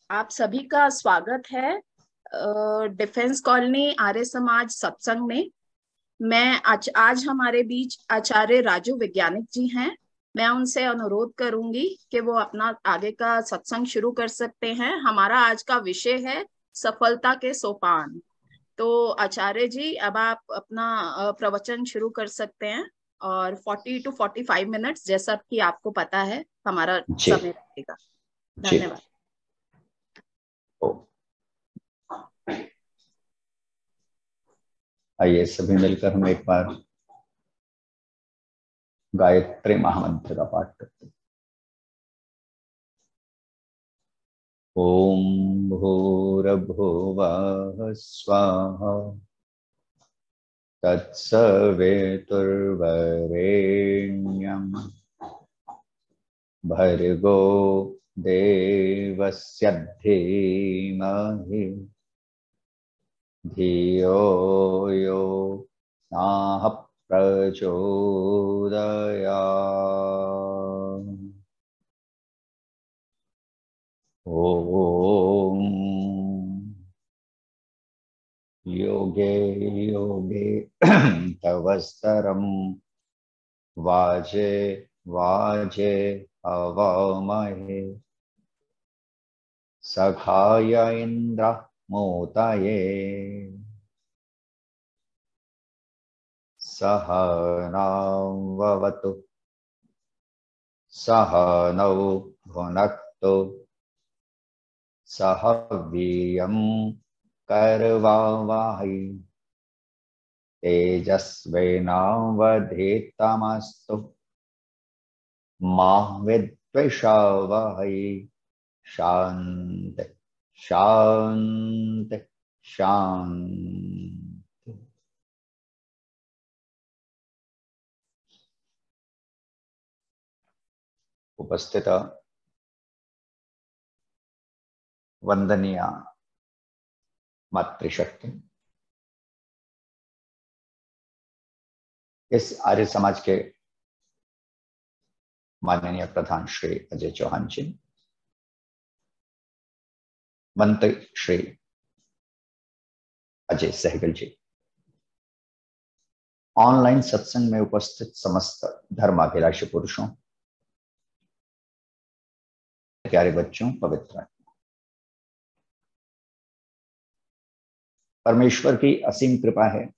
आप सभी का स्वागत है डिफेंस कॉलोनी आर्य समाज सत्संग में। मैं आज हमारे बीच आचार्य राजू वैज्ञानिक जी हैं। मैं उनसे अनुरोध करूंगी कि वो अपना आगे का सत्संग शुरू कर सकते हैं। हमारा आज का विषय है सफलता के सोपान। तो आचार्य जी, अब आप अपना प्रवचन शुरू कर सकते हैं और 40 to 45 मिनट्स, जैसा कि आपको पता है हमारा जी समय रहेगा। जी। धन्यवाद। ओ, आइए सभी मिलकर हम एक बार गायत्री महामंत्र का पाठ करते हैं। ओम भूर्भुवः स्वाहा तत्सवितुर्वरेण्यं भर्गो देवस्य धीमहि धियो यो नः प्रचोदयात्। ओम योगे योगे तवस्तरम वाजे वाजे अवमहे सखाय इंद्र मोतये सहनावतु सहनौ भुनक्तु सह वीर्यं करवावहै तेजस्विनावधीतमस्तु मा विद्विषावहै। शांति शांति शांति। उपस्थित वंदनीय मातृशक्ति, इस आर्य समाज के माननीय प्रधान श्री अजय चौहान जी, मंत्री श्री अजय सहगल जी, ऑनलाइन सत्संग में उपस्थित समस्त धर्माभिलाषी पुरुषों, प्यारे बच्चों, पवित्र परमेश्वर की असीम कृपा है।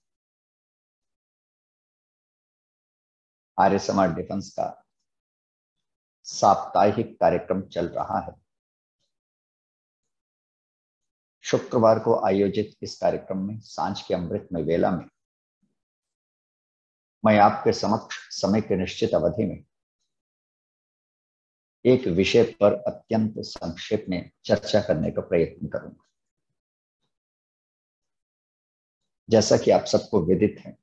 आर्य समाज डिफेंस का साप्ताहिक कार्यक्रम चल रहा है। शुक्रवार को आयोजित इस कार्यक्रम में सांझ के अमृत में वेला में मैं आपके समक्ष समय के निश्चित अवधि में एक विषय पर अत्यंत संक्षेप में चर्चा करने का प्रयत्न करूंगा। जैसा कि आप सबको विदित है,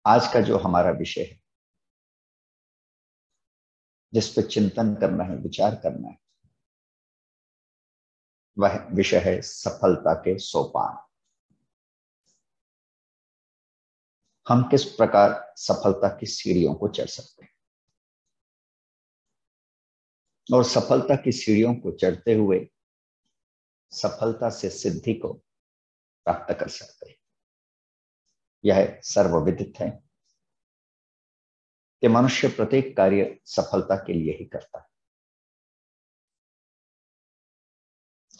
आज का जो हमारा विषय है, जिस पर चिंतन करना है, विचार करना है, वह विषय है सफलता के सोपान। हम किस प्रकार सफलता की सीढ़ियों को चढ़ सकते हैं और सफलता की सीढ़ियों को चढ़ते हुए सफलता से सिद्धि को प्राप्त कर सकते हैं। यह सर्वविदित है कि मनुष्य प्रत्येक कार्य सफलता के लिए ही करता है।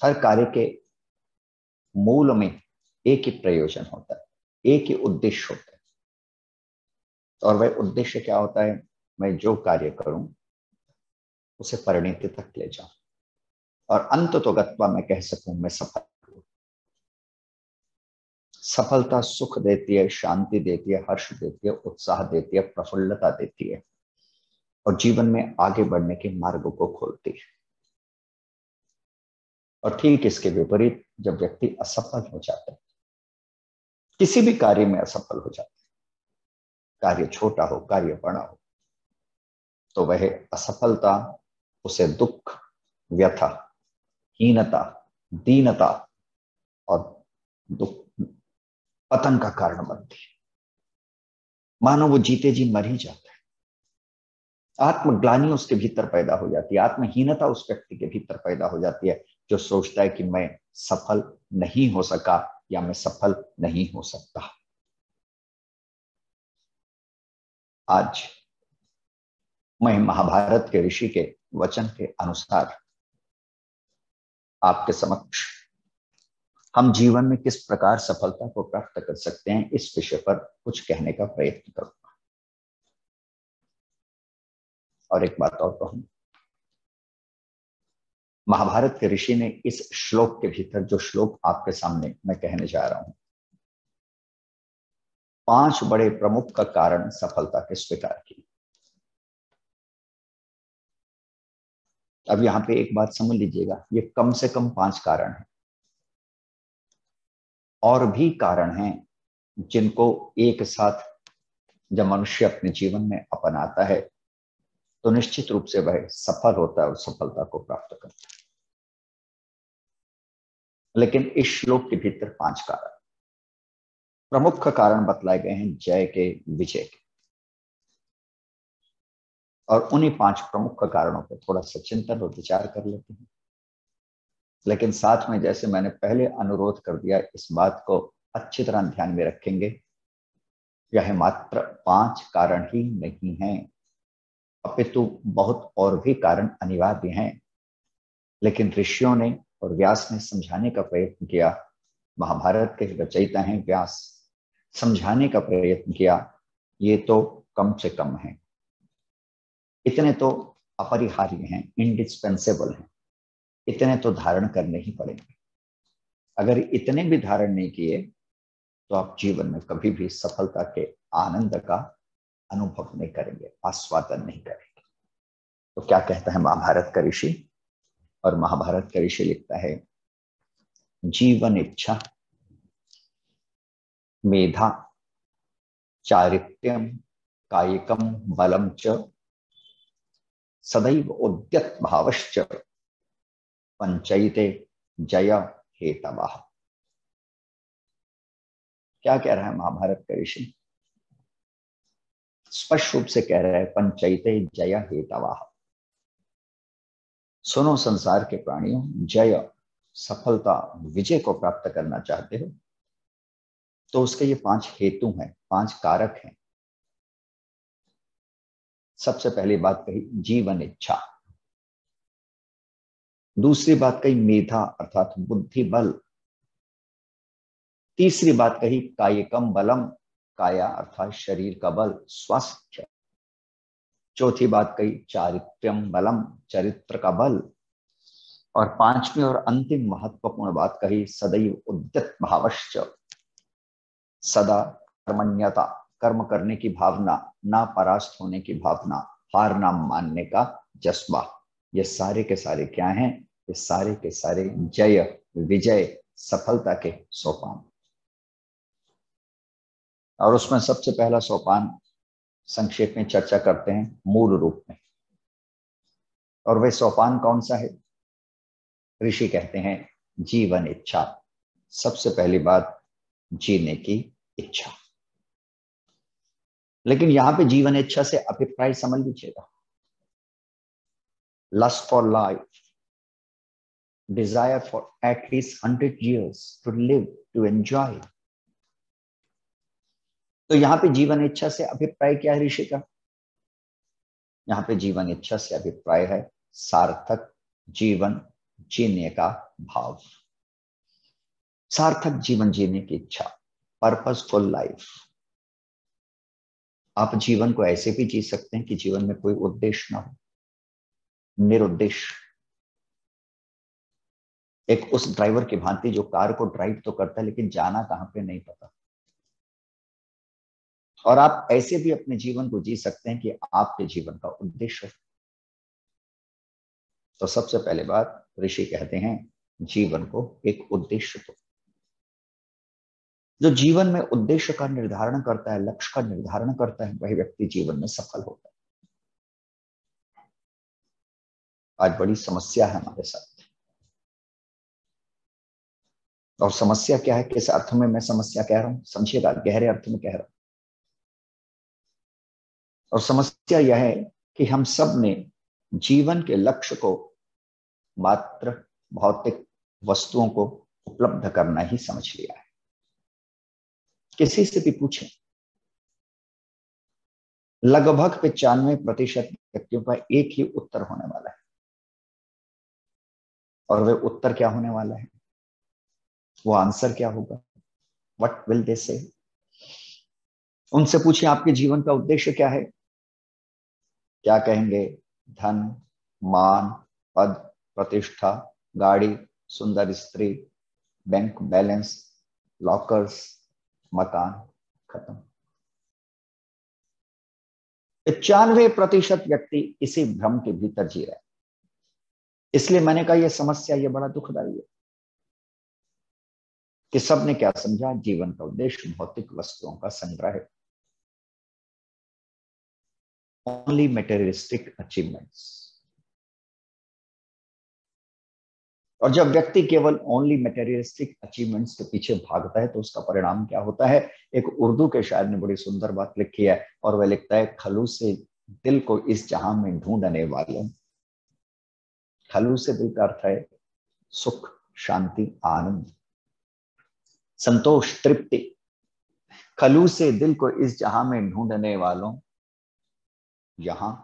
हर कार्य के मूल में एक ही प्रयोजन होता है, एक ही उद्देश्य होता है। और वह उद्देश्य क्या होता है? मैं जो कार्य करूं उसे परिणति तक ले जाऊं और अंत तो गत्वा मैं कह सकूं मैं सफल हूं। सफलता सुख देती है, शांति देती है, हर्ष देती है, उत्साह देती है, प्रफुल्लता देती है और जीवन में आगे बढ़ने के मार्ग को खोलती है। और ठीक इसके विपरीत जब व्यक्ति असफल हो जाता है, किसी भी कार्य में असफल हो जाता है, कार्य छोटा हो, कार्य बड़ा हो, तो वह असफलता उसे दुख, व्यथा, हीनता, दीनता और दुख, पतन का कारण बनती है। मानो वो जीते जी मर ही जाता है। आत्मग्लानि उसके भीतर पैदा हो जाती है, आत्महीनता उस व्यक्ति के भीतर पैदा हो जाती है जो सोचता है कि मैं सफल नहीं हो सका या मैं सफल नहीं हो सकता। आज मैं महाभारत के ऋषि के वचन के अनुसार आपके समक्ष हम जीवन में किस प्रकार सफलता को प्राप्त कर सकते हैं इस विषय पर कुछ कहने का प्रयत्न करूंगा। और एक बात और कहूं, महाभारत के ऋषि ने इस श्लोक के भीतर, जो श्लोक आपके सामने मैं कहने जा रहा हूं, 5 बड़े प्रमुख का कारण सफलता के स्वीकार की। अब यहां पे एक बात समझ लीजिएगा, ये कम से कम 5 कारण हैं, और भी कारण हैं जिनको एक साथ जब मनुष्य अपने जीवन में अपनाता है तो निश्चित रूप से वह सफल होता है और सफलता को प्राप्त करता है। लेकिन इस श्लोक के भीतर 5 कारण, प्रमुख कारण बतलाए गए हैं जय के, विजय के। और उन्हीं 5 प्रमुख कारणों पर थोड़ा सा चिंतन और विचार कर लेते हैं। लेकिन साथ में, जैसे मैंने पहले अनुरोध कर दिया, इस बात को अच्छी तरह ध्यान में रखेंगे, यह मात्र 5 कारण ही नहीं है, अपितु बहुत और भी कारण अनिवार्य हैं। लेकिन ऋषियों ने और व्यास ने समझाने का प्रयत्न किया, महाभारत के रचयिता हैं व्यास, समझाने का प्रयत्न किया, ये तो कम से कम है, इतने तो अपरिहार्य हैं, इंडिस्पेंसेबल हैं, इतने तो धारण करने ही पड़ेंगे। अगर इतने भी धारण नहीं किए तो आप जीवन में कभी भी सफलता के आनंद का अनुभव नहीं करेंगे, आस्वादन नहीं करेंगे। तो क्या कहता है महाभारत का ऋषि? और महाभारत का ऋषि लिखता है, जीवन इच्छा, मेधा, चारित्र्यम, कायिकम बलम च, सदैव उद्यत भावश्च, पंचैते जय हेतवः। क्या कह रहा है महाभारत का ऋषि? स्पष्ट रूप से कह रहा है, पंचैते जय हेतवः। सुनो संसार के प्राणियों, जय, सफलता, विजय को प्राप्त करना चाहते हो तो उसके ये 5 हेतु हैं, 5 कारक हैं। सबसे पहली बात कही जीवन इच्छा, दूसरी बात कही मेधा अर्थात बुद्धि बल, तीसरी बात कही कायिकम बलम, काया अर्थात शरीर का बल, स्वास्थ्य, चौथी बात कही चारित्र्यम बलम, चरित्र का बल, और 5वीं और अंतिम महत्वपूर्ण बात कही सदैव उद्यत भावश्च, सदा कर्मण्यता, कर्म करने की भावना, ना परास्त होने की भावना, हार ना मानने का जज्बा। ये सारे के सारे क्या हैं? ये सारे के सारे जय, विजय, सफलता के सोपान। और उसमें सबसे पहला सोपान संक्षेप में चर्चा करते हैं मूल रूप में, और वह सोपान कौन सा है? ऋषि कहते हैं जीवन इच्छा। सबसे पहली बात जीने की इच्छा। लेकिन यहां पे जीवन इच्छा से अभिप्राय समझ लीजिएगा, lust for life, desire for at least 100 years to live, to enjoy. तो यहां पे जीवन इच्छा से अभिप्राय क्या है ऋषि का? यहां पे जीवन इच्छा से अभिप्राय है सार्थक जीवन जीने का भाव, सार्थक जीवन जीने की इच्छा, पर्पसफुल लाइफ। आप जीवन को ऐसे भी जी सकते हैं कि जीवन में कोई उद्देश्य ना हो, निरुद्देश्य। एक उस ड्राइवर की भांति जो कार को ड्राइव तो करता है लेकिन जाना कहां पे नहीं पता। और आप ऐसे भी अपने जीवन को जी सकते हैं कि आपके जीवन का उद्देश्य। तो सबसे पहले बात ऋषि कहते हैं जीवन को एक उद्देश्य दो। जो जीवन में उद्देश्य का निर्धारण करता है, लक्ष्य का निर्धारण करता है, वही व्यक्ति जीवन में सफल होता है। आज बड़ी समस्या है हमारे साथ, और समस्या क्या है, किस अर्थ में मैं समस्या कह रहा हूं समझिएगा, गहरे अर्थ में कह रहा हूं। और समस्या यह है कि हम सब ने जीवन के लक्ष्य को मात्र भौतिक वस्तुओं को उपलब्ध करना ही समझ लिया है। किसी से भी पूछें, लगभग 95% व्यक्तियों का एक ही उत्तर होने वाला है, और वह उत्तर क्या होने वाला है, वो आंसर क्या होगा, व्हाट विल दे से। उनसे पूछिए आपके जीवन का उद्देश्य क्या है, क्या कहेंगे, धन, मान, पद, प्रतिष्ठा, गाड़ी, सुंदर स्त्री, बैंक बैलेंस, लॉकर्स, मकान, खत्म। 95% व्यक्ति इसी भ्रम के भीतर जी रहे हैं। इसलिए मैंने कहा यह समस्या, यह बड़ा दुखदाई है कि सबने क्या समझा, जीवन का उद्देश्य भौतिक वस्तुओं का संग्रह है, ओनली मटेरियलिस्टिक अचीवमेंट्स। और जब व्यक्ति केवल ओनली मटेरियलिस्टिक अचीवमेंट्स के पीछे भागता है तो उसका परिणाम क्या होता है। एक उर्दू के शायर ने बड़ी सुंदर बात लिखी है, और वह लिखता है, खलूस से दिल को इस जहां में ढूंढने वालों। खलूस से दिल का अर्थ है सुख, शांति, आनंद, संतोष, तृप्ति। खलूस से दिल को इस जहां में ढूंढने वालों, यहां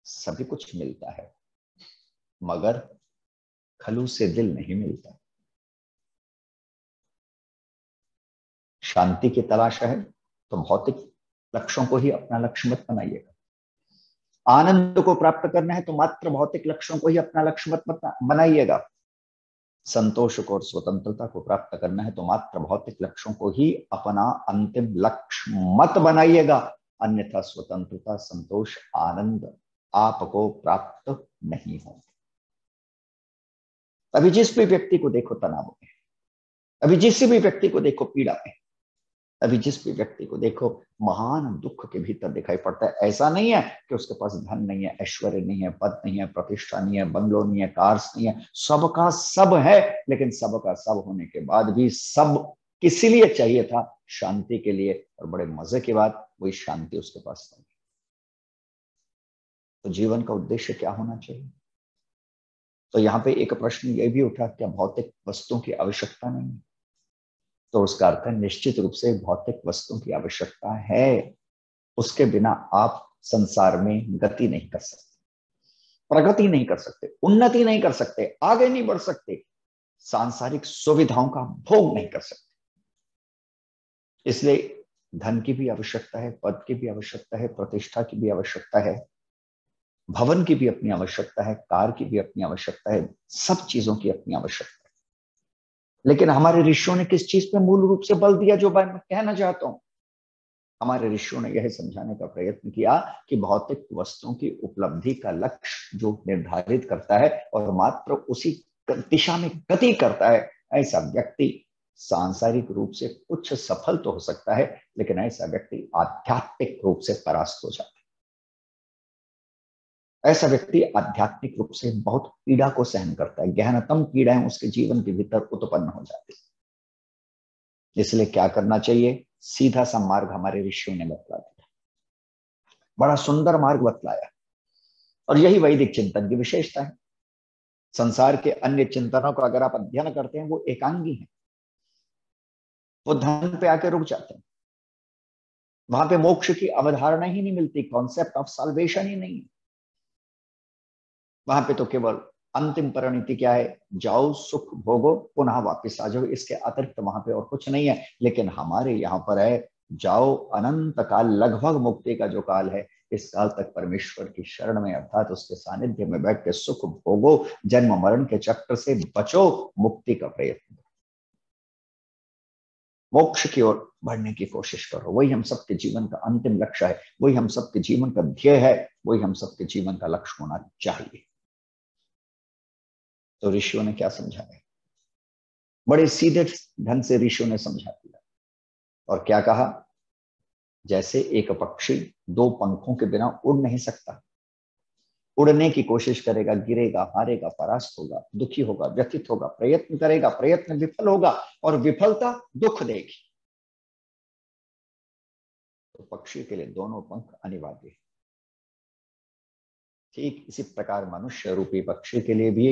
सभी कुछ मिलता है मगर खलूस से दिल नहीं मिलता। शांति की तलाश है तो भौतिक लक्ष्यों को ही अपना लक्ष्य मत बनाइएगा। आनंद को प्राप्त करना है तो मात्र भौतिक लक्ष्यों को ही अपना लक्ष्य मत बनाइएगा। संतोष को और स्वतंत्रता को प्राप्त करना है तो मात्र भौतिक लक्ष्यों को ही अपना अंतिम लक्ष्य मत बनाइएगा, अन्यथा स्वतंत्रता, संतोष, आनंद आपको प्राप्त नहीं होंगे। अभी जिस भी व्यक्ति को देखो तनाव में, अभी जिस भी व्यक्ति को देखो पीड़ा में, अभी जिस भी व्यक्ति को देखो महान दुख के भीतर दिखाई पड़ता है। ऐसा नहीं है कि उसके पास धन नहीं है, ऐश्वर्य नहीं है, पद नहीं है, प्रतिष्ठा नहीं है, बंगलो नहीं है, कार्स नहीं है, सबका सब है, लेकिन सबका सब होने के बाद भी सब किस लिए चाहिए था, शांति के लिए। और बड़े मजे की बात, वही शांति उसके पास नहीं। तो जीवन का उद्देश्य क्या होना चाहिए। तो यहाँ पे एक प्रश्न ये भी उठा, क्या भौतिक वस्तुओं की आवश्यकता नहीं है। तो उसका अर्थ है निश्चित रूप से भौतिक वस्तुओं की आवश्यकता है, उसके बिना आप संसार में गति नहीं कर सकते, प्रगति नहीं कर सकते, उन्नति नहीं कर सकते, आगे नहीं बढ़ सकते, सांसारिक सुविधाओं का भोग नहीं कर सकते। इसलिए धन की भी आवश्यकता है, पद की भी आवश्यकता है, प्रतिष्ठा की भी आवश्यकता है, भवन की भी अपनी आवश्यकता है, कार की भी अपनी आवश्यकता है, सब चीजों की अपनी आवश्यकता है। लेकिन हमारे ऋषियों ने किस चीज पे मूल रूप से बल दिया, जो मैं कहना चाहता हूं। हमारे ऋषियों ने यह समझाने का प्रयत्न किया कि भौतिक वस्तुओं की उपलब्धि का लक्ष्य जो निर्धारित करता है और मात्र उसी दिशा में गति करता है, ऐसा व्यक्ति सांसारिक रूप से कुछ सफल तो हो सकता है, लेकिन ऐसा व्यक्ति आध्यात्मिक रूप से परास्त हो जाता है। ऐसा व्यक्ति आध्यात्मिक रूप से बहुत पीड़ा को सहन करता है, गहनतम पीड़ाएं उसके जीवन के भीतर उत्पन्न हो जाती है। इसलिए क्या करना चाहिए, सीधा सा मार्ग हमारे ऋषियों ने बतला दिया, बड़ा सुंदर मार्ग बतलाया। और यही वैदिक चिंतन की विशेषता है। संसार के अन्य चिंतनों को अगर आप अध्ययन करते हैं, वो एकांगी हैं, वो धन पे आके रुक जाते हैं, वहां पे मोक्ष की अवधारणा ही नहीं मिलती, कॉन्सेप्ट ऑफ साल्वेशन ही नहीं है। वहां पे तो केवल अंतिम परिणति क्या है, जाओ सुख भोगो पुनः वापस आ जाओ, इसके अतिरिक्त वहां पे और कुछ नहीं है। लेकिन हमारे यहाँ पर है, जाओ अनंत काल, लगभग मुक्ति का जो काल है, इस काल तक परमेश्वर की शरण में अर्थात उसके सानिध्य में बैठ के सुख भोगो, जन्म मरण के चक्र से बचो, मुक्ति का प्रयत्न, मोक्ष की ओर बढ़ने की कोशिश करो। वही हम सबके जीवन का अंतिम लक्ष्य है, वही हम सबके जीवन का ध्येय है, वही हम सबके जीवन का लक्ष्य होना चाहिए। तो ऋषियों ने क्या समझाया, बड़े सीधे ढंग से ऋषियों ने समझा दिया। और क्या कहा, जैसे एक पक्षी दो पंखों के बिना उड़ नहीं सकता, उड़ने की कोशिश करेगा, गिरेगा, हारेगा, परास्त होगा, दुखी होगा, व्यथित होगा, प्रयत्न करेगा, प्रयत्न विफल होगा और विफलता दुख देगी। तो पक्षी के लिए दोनों पंख अनिवार्य है। ठीक इसी प्रकार मनुष्य रूपी पक्षी के लिए भी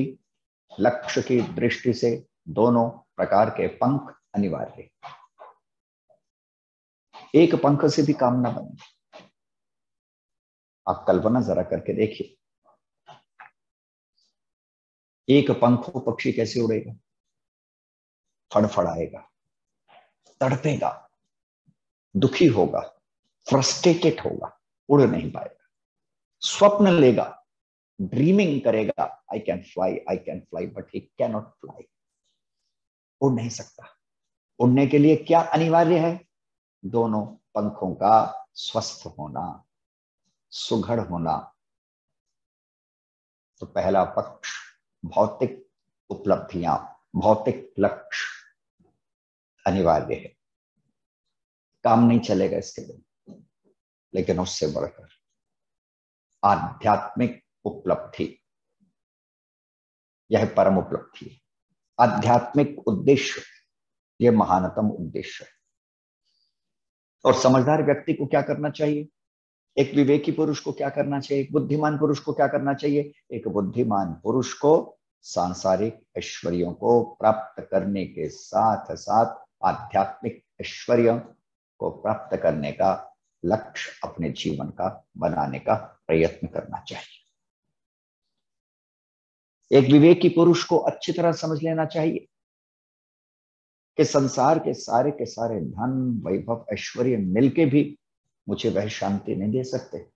लक्ष्य की दृष्टि से दोनों प्रकार के पंख अनिवार्य। एक पंख से भी काम ना बने। आप कल्पना जरा करके देखिए, एक पंख हो पक्षी कैसे उड़ेगा? फड़फड़ाएगा, तड़पेगा, दुखी होगा, फ्रस्ट्रेटेड होगा, उड़ नहीं पाएगा। स्वप्न लेगा, ड्रीमिंग करेगा, I can fly, but he can not fly. उड़ नहीं सकता। उड़ने के लिए क्या अनिवार्य है? दोनों पंखों का स्वस्थ होना, सुघड़ होना। तो पहला पक्ष भौतिक उपलब्धियां, भौतिक लक्ष्य अनिवार्य है, काम नहीं चलेगा इसके बिना। लेकिन उससे बढ़कर आध्यात्मिक उपलब्धि, यह परम उपलब्धि है। आध्यात्मिक उद्देश्य, यह महानतम उद्देश्य है। और समझदार व्यक्ति को क्या करना चाहिए? एक विवेकी पुरुष को क्या करना चाहिए? एक बुद्धिमान पुरुष को क्या करना चाहिए? एक बुद्धिमान पुरुष को सांसारिक ऐश्वर्यों को प्राप्त करने के साथ साथ आध्यात्मिक ऐश्वर्य को प्राप्त करने का लक्ष्य अपने जीवन का बनाने का प्रयत्न करना चाहिए। एक विवेकी पुरुष को अच्छी तरह समझ लेना चाहिए कि संसार के सारे धन, वैभव, ऐश्वर्य मिलके भी मुझे वह शांति नहीं दे सकते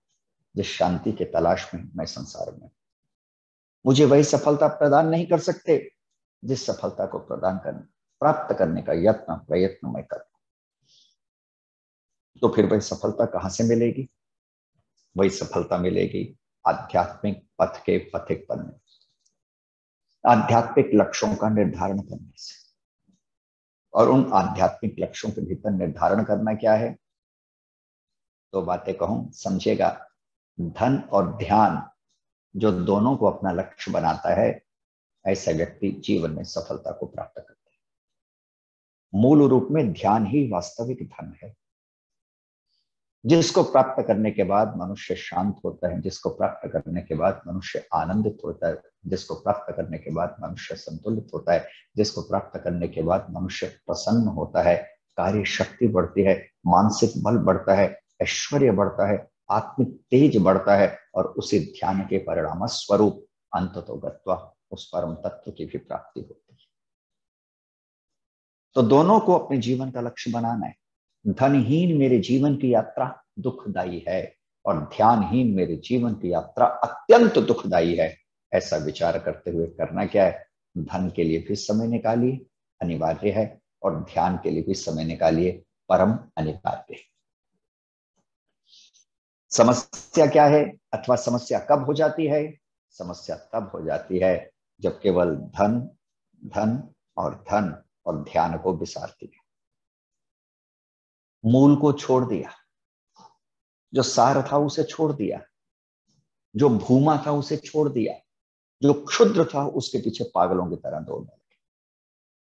जिस शांति के तलाश में मैं संसार में। मुझे वही सफलता प्रदान नहीं कर सकते जिस सफलता को प्राप्त करने का प्रयत्न मैं करता। तो फिर वही सफलता कहां से मिलेगी? वही सफलता मिलेगी आध्यात्मिक पथ के पथिक बनने, आध्यात्मिक लक्ष्यों का निर्धारण करने से। और उन आध्यात्मिक लक्ष्यों के भीतर निर्धारण करना क्या है? तो बातें कहूं, समझेगा। धन और ध्यान जो दोनों को अपना लक्ष्य बनाता है, ऐसा व्यक्ति जीवन में सफलता को प्राप्त करता है। मूल रूप में ध्यान ही वास्तविक धन है, जिसको प्राप्त करने के बाद मनुष्य शांत होता है, जिसको प्राप्त करने के बाद मनुष्य आनंदित होता है, जिसको प्राप्त करने के बाद मनुष्य संतुलित होता है, जिसको प्राप्त करने के बाद मनुष्य प्रसन्न होता है, कार्य शक्ति बढ़ती है, मानसिक बल बढ़ता है, ऐश्वर्य बढ़ता है, आत्मिक तेज बढ़ता है, और उसी ध्यान के परिणाम स्वरूप अंततोगत्वा उस परम तत्व की भी प्राप्ति होती है। तो दोनों को अपने जीवन का लक्ष्य बनाना है। धनहीन मेरे जीवन की यात्रा दुखदायी है और ध्यानहीन मेरे जीवन की यात्रा अत्यंत दुखदायी है, ऐसा विचार करते हुए करना क्या है? धन के लिए भी समय निकालिए, अनिवार्य है, और ध्यान के लिए भी समय निकालिए, परम अनिवार्य है। समस्या क्या है, अथवा समस्या कब हो जाती है? समस्या तब हो जाती है जब केवल धन धन और धन और ध्यान को विसारती है, मूल को छोड़ दिया, जो सार था उसे छोड़ दिया, जो भूमा था उसे छोड़ दिया, जो क्षुद्र था उसके पीछे पागलों की तरह दौड़ने लगे।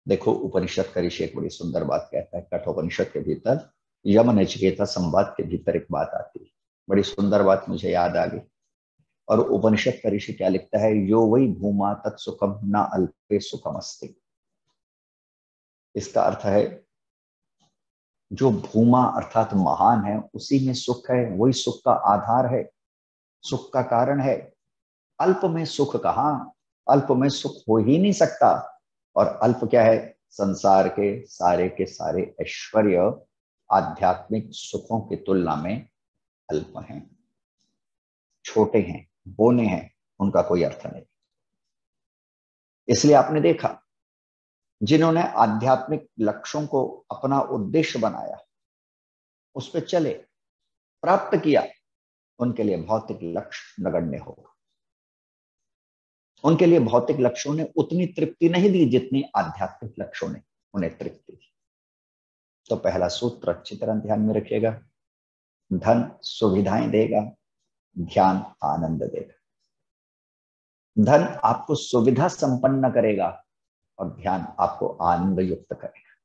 देखो, उपनिषद का ऋषि एक बड़ी सुंदर बात कहता है। कठोपनिषद के भीतर यम नचिकेता संवाद के भीतर एक बात आती है, बड़ी सुंदर बात मुझे याद आ गई। और उपनिषद का ऋषि क्या लिखता है? यो वही भूमा तत्सुखम न अल्पे सुखम अस्ति। इसका अर्थ है, जो भूमा अर्थात महान है, उसी में सुख है, वही सुख का आधार है, सुख का कारण है। अल्प में सुख कहां? अल्प में सुख हो ही नहीं सकता। और अल्प क्या है? संसार के सारे ऐश्वर्य आध्यात्मिक सुखों की तुलना में अल्प हैं, छोटे हैं, बोने हैं, उनका कोई अर्थ नहीं। इसलिए आपने देखा, जिन्होंने आध्यात्मिक लक्ष्यों को अपना उद्देश्य बनाया, उस पर चले, प्राप्त किया, उनके लिए भौतिक लक्ष्य नगण्य होगा। उनके लिए भौतिक लक्ष्यों ने उतनी तृप्ति नहीं दी जितनी आध्यात्मिक लक्ष्यों ने उन्हें तृप्ति दी। तो पहला सूत्र अच्छी तरह ध्यान में रखिएगा, धन सुविधाएं देगा, ध्यान आनंद देगा। धन आपको सुविधा संपन्न करेगा और ध्यान आपको आनंद युक्त करेगा।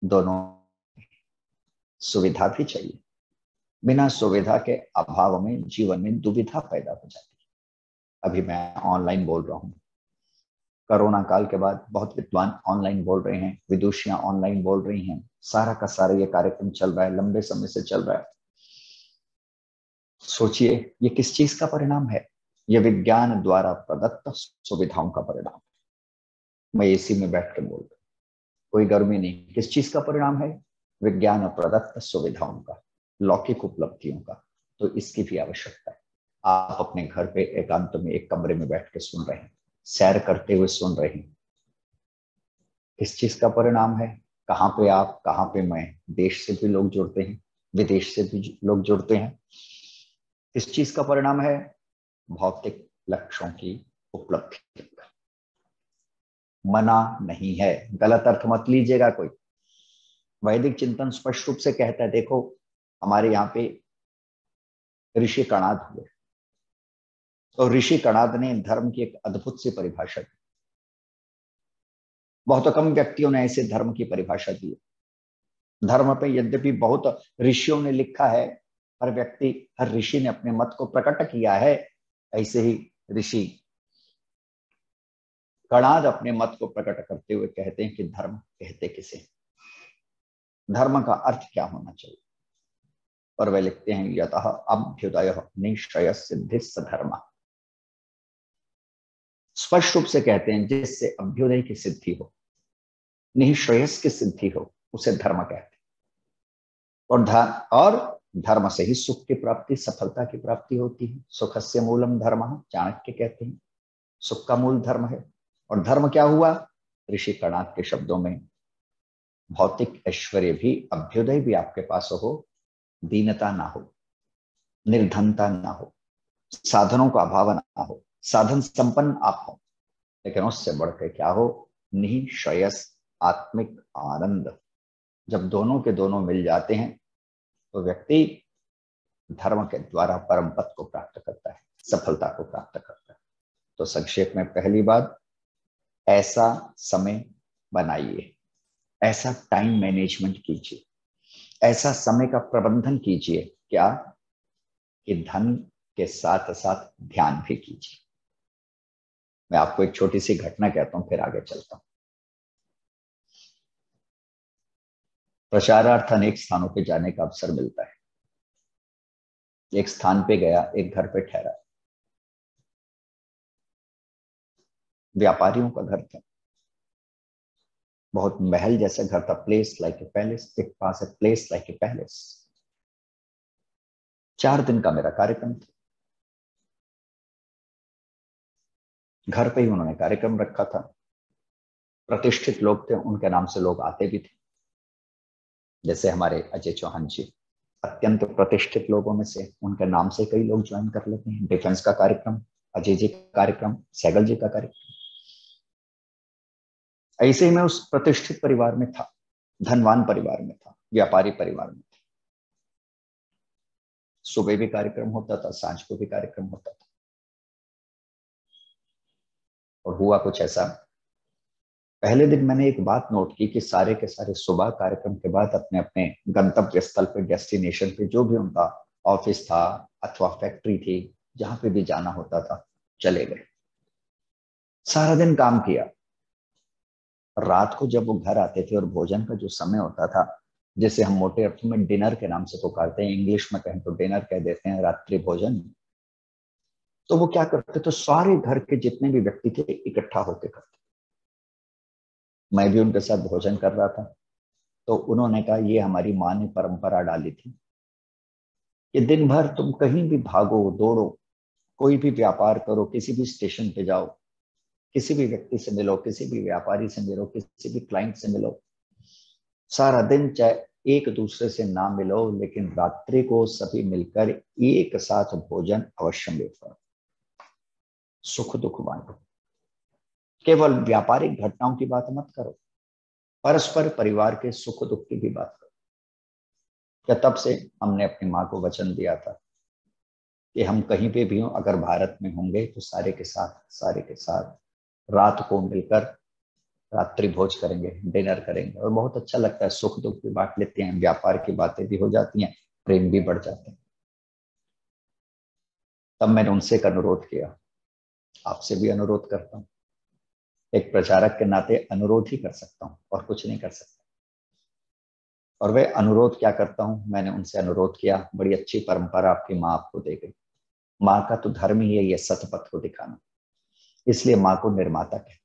दोनों सुविधा भी चाहिए, बिना सुविधा के अभाव में जीवन में दुविधा पैदा हो जाती है। अभी मैं ऑनलाइन बोल रहा हूँ। कोरोना काल के बाद बहुत विद्वान ऑनलाइन बोल रहे हैं, विदुषियां ऑनलाइन बोल रही हैं, सारा का सारा ये कार्यक्रम चल रहा है, लंबे समय से चल रहा है। सोचिए ये किस चीज का परिणाम है? ये विज्ञान द्वारा प्रदत्त सुविधाओं का परिणाम। मैं एसी में बैठ कर बोल रहा हूं, कोई गर्मी नहीं। किस चीज का परिणाम है? विज्ञान प्रदत्त सुविधाओं का, लौकिक उपलब्धियों का। तो इसकी भी आवश्यकता है। आप अपने घर पे एकांत में एक कमरे में बैठ के सुन रहे हैं, सैर करते हुए सुन रहे हैं, किस चीज का परिणाम है? कहाँ पे आप, कहाँ पे मैं, देश से भी लोग जुड़ते हैं, विदेश से भी लोग जुड़ते हैं। किस चीज का परिणाम है? भौतिक लक्ष्यों की उपलब्धि का। मना नहीं है, गलत अर्थ मत लीजिएगा कोई। वैदिक चिंतन स्पष्ट रूप से कहता है, देखो हमारे यहाँ पे ऋषि कणाद हुए, और ऋषि कणाद ने धर्म की एक अद्भुत सी परिभाषा दी। बहुत कम व्यक्तियों ने ऐसे धर्म की परिभाषा दी। धर्म पे यद्यपि बहुत ऋषियों ने लिखा है, हर ऋषि ने अपने मत को प्रकट किया है, ऐसे ही ऋषि कणाद अपने मत को प्रकट करते हुए कहते हैं कि धर्म कहते किसे, धर्म का अर्थ क्या होना चाहिए। और वे लिखते हैं, यतः अभ्युदय निश्चय सिद्धि धर्म। स्पष्ट रूप से कहते हैं, जिससे अभ्युदय की सिद्धि हो, निःश्रेयस की सिद्धि हो, उसे धर्म कहते हैं। और धर्म से ही सुख की प्राप्ति, सफलता की प्राप्ति होती है। सुखस्य मूलम धर्म, चाणक्य कहते हैं, सुख का मूल धर्म है। और धर्म क्या हुआ? ऋषि कणाद के शब्दों में, भौतिक ऐश्वर्य भी, अभ्युदय भी आपके पास हो, दीनता ना हो, निर्धनता ना हो, साधनों का अभाव ना हो, साधन संपन्न आप हो, लेकिन उससे बढ़कर क्या हो? निःश्रेयस, आत्मिक आनंद। जब दोनों के दोनों मिल जाते हैं तो व्यक्ति धर्म के द्वारा परम पद को प्राप्त करता है, सफलता को प्राप्त करता है। तो संक्षेप में पहली बात, ऐसा समय बनाइए, ऐसा टाइम मैनेजमेंट कीजिए, ऐसा समय का प्रबंधन कीजिए, क्या कि धन के साथ साथ ध्यान भी कीजिए। मैं आपको एक छोटी सी घटना कहता हूं, फिर आगे चलता हूं। प्रचारार्थ अनेक स्थानों पे जाने का अवसर मिलता है। एक स्थान पे गया, एक घर पे ठहरा, व्यापारियों का घर था, बहुत महल जैसा घर था, प्लेस लाइक ए पैलेस, एक पास है प्लेस लाइक ए पैलेस। 4 दिन का मेरा कार्यक्रम था। घर पे ही उन्होंने कार्यक्रम रखा था, प्रतिष्ठित लोग थे, उनके नाम से लोग आते भी थे। जैसे हमारे अजय चौहान जी अत्यंत प्रतिष्ठित लोगों में से, उनके नाम से कई लोग ज्वाइन कर लेते हैं। डिफेंस का कार्यक्रम, अजय जी का कार्यक्रम, सैगल जी का कार्यक्रम। ऐसे ही मैं उस प्रतिष्ठित परिवार में था, धनवान परिवार में था, व्यापारी परिवार में था। सुबह भी कार्यक्रम होता था, सांझ को भी कार्यक्रम होता था। और हुआ कुछ ऐसा, पहले दिन मैंने एक बात नोट की कि सारे के सारे सुबह कार्यक्रम के बाद अपने अपने गंतव्य स्थल पे, डेस्टिनेशन पे, जो भी उनका ऑफिस था अथवा फैक्ट्री थी, जहां पे भी जाना होता था, चले गए। सारा दिन काम किया। रात को जब वो घर आते थे और भोजन का जो समय होता था, जैसे हम मोटे अर्थों में डिनर के नाम से पुकारते हैं, इंग्लिश में कहें तो डिनर कह देते हैं, रात्रि भोजन। तो वो क्या करते थे, सारे घर के जितने भी व्यक्ति थे इकट्ठा होकर करते। मैं भी उनके साथ भोजन कर रहा था। तो उन्होंने कहा, ये हमारी माँ ने परंपरा डाली थी कि दिन भर तुम कहीं भी भागो दौड़ो, कोई भी व्यापार करो, किसी भी स्टेशन पे जाओ, किसी भी व्यक्ति से मिलो, किसी भी व्यापारी से मिलो, किसी भी क्लाइंट से मिलो, सारा दिन चाहे एक दूसरे से ना मिलो, लेकिन रात्रि को सभी मिलकर एक साथ भोजन अवश्य करो, सुख दुख बांटो। केवल व्यापारिक घटनाओं की बात मत करो, परस्पर परिवार के सुख दुख की भी बात करो। क्या तब से हमने अपनी माँ को वचन दिया था कि हम कहीं पे भी हों, अगर भारत में होंगे तो सारे के साथ रात को मिलकर रात्रि भोज करेंगे, डिनर करेंगे। और बहुत अच्छा लगता है, सुख दुख भी बांट लेते हैं, व्यापार की बातें भी हो जाती हैं, प्रेम भी बढ़ जाते हैं। तब मैंने उनसे एक अनुरोध किया आपसे भी अनुरोध करता हूं, एक प्रचारक के नाते अनुरोध ही कर सकता हूं और कुछ नहीं कर सकता। और वह अनुरोध क्या करता हूं, मैंने उनसे अनुरोध किया, बड़ी अच्छी परंपरा आपकी माँ आपको दे गई, माँ का तो धर्म ही है ये सतपथ को दिखाना, इसलिए माँ को निर्माता कहते हैं।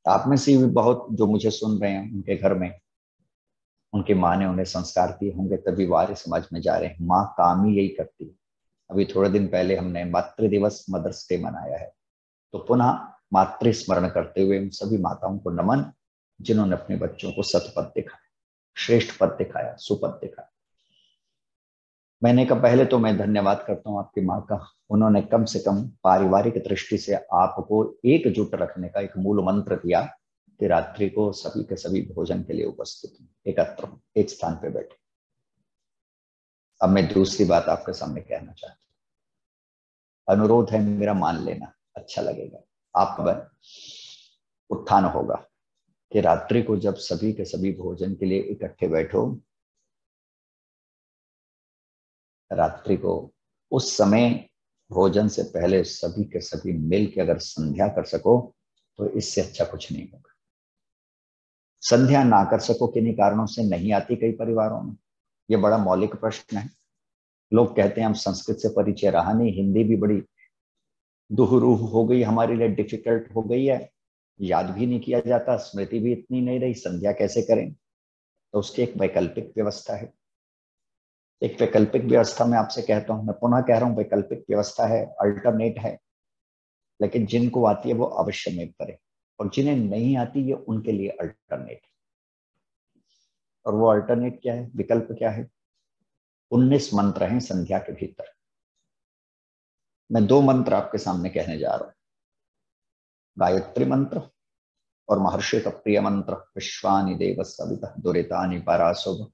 आप में से भी बहुत जो मुझे सुन रहे हैं, उनके घर में उनकी माँ ने उन्हें संस्कार दिए होंगे, तभी वो आर्य समाज में जा रहे हैं। माँ काम ही यही करती है। अभी थोड़े दिन पहले हमने मातृ दिवस, मदर्स डे मनाया है, तो पुनः मातृ स्मरण करते हुए उन सभी माताओं को नमन, जिन्होंने अपने बच्चों को सतपथ दिखाया, श्रेष्ठ पद दिखाया, सुपथ दिखाया। मैंने कहा पहले तो मैं धन्यवाद करता हूं आपकी माँ का, उन्होंने कम से कम पारिवारिक दृष्टि से आपको एकजुट रखने का एक मूल मंत्र दिया कि रात्रि को सभी के सभी भोजन के लिए उपस्थित हूं, एकत्र हूं, एक स्थान पे बैठे। अब मैं दूसरी बात आपके सामने कहना चाहता हूं, अनुरोध है मेरा, मान लेना, अच्छा लगेगा। आपका उत्थान होगा कि रात्रि को जब सभी के सभी भोजन के लिए इकट्ठे बैठो, रात्रि को उस समय भोजन से पहले सभी के सभी मिल के अगर संध्या कर सको तो इससे अच्छा कुछ नहीं होगा। संध्या ना कर सको किन्हीं कारणों से नहीं आती कई परिवारों में, ये बड़ा मौलिक प्रश्न है। लोग कहते हैं हम संस्कृत से परिचय रहा नहीं, हिंदी भी बड़ी दुहरूह हो गई हमारे लिए, डिफिकल्ट हो गई है, याद भी नहीं किया जाता, स्मृति भी इतनी नहीं रही, संध्या कैसे करें? तो उसकी एक वैकल्पिक व्यवस्था है। एक वैकल्पिक व्यवस्था में आपसे कहता हूं, मैं पुनः कह रहा हूं, वैकल्पिक व्यवस्था है, अल्टरनेट है, लेकिन जिनको आती है वो अवश्य में करें, और जिन्हें नहीं आती ये उनके लिए अल्टरनेट। और वो अल्टरनेट क्या है, विकल्प क्या है? 19 मंत्र हैं संध्या के भीतर। मैं 2 मंत्र आपके सामने कहने जा रहा हूं, गायत्री मंत्र और महर्षि का प्रिय मंत्र, विश्वानि देव सविता दुरितानि पराशुभ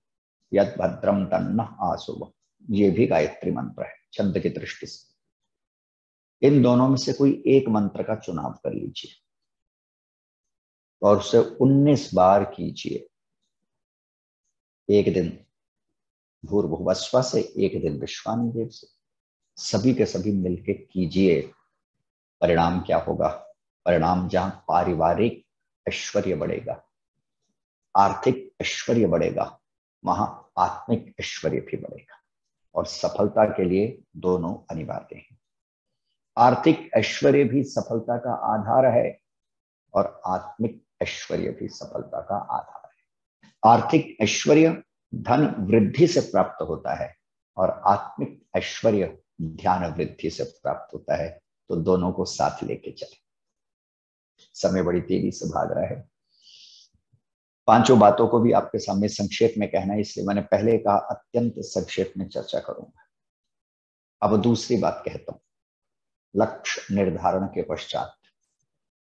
यद भद्रम तन्न आशुभ। ये भी गायत्री मंत्र है छंद की दृष्टि से। इन दोनों में से कोई एक मंत्र का चुनाव कर लीजिए और उसे 19 बार कीजिए। एक दिन भूर्भुवस्व से, एक दिन विश्वानि देव से, सभी के सभी मिलके कीजिए। परिणाम क्या होगा? परिणाम जहां पारिवारिक ऐश्वर्य बढ़ेगा, आर्थिक ऐश्वर्य बढ़ेगा, वहां आत्मिक ऐश्वर्य भी बढ़ेगा। और सफलता के लिए दोनों अनिवार्य हैं। आर्थिक ऐश्वर्य भी सफलता का आधार है और आत्मिक ऐश्वर्य भी सफलता का आधार है। आर्थिक ऐश्वर्य धन वृद्धि से प्राप्त होता है और आत्मिक ऐश्वर्य ध्यान वृद्धि से प्राप्त होता है। तो दोनों को साथ लेके चले। समय बड़ी तेजी से भाग रहा है, 5 बातों को भी आपके सामने संक्षेप में कहना है, इसलिए मैंने पहले कहा अत्यंत संक्षेप में चर्चा करूंगा। अब दूसरी बात कहता हूं, लक्ष्य निर्धारण के पश्चात,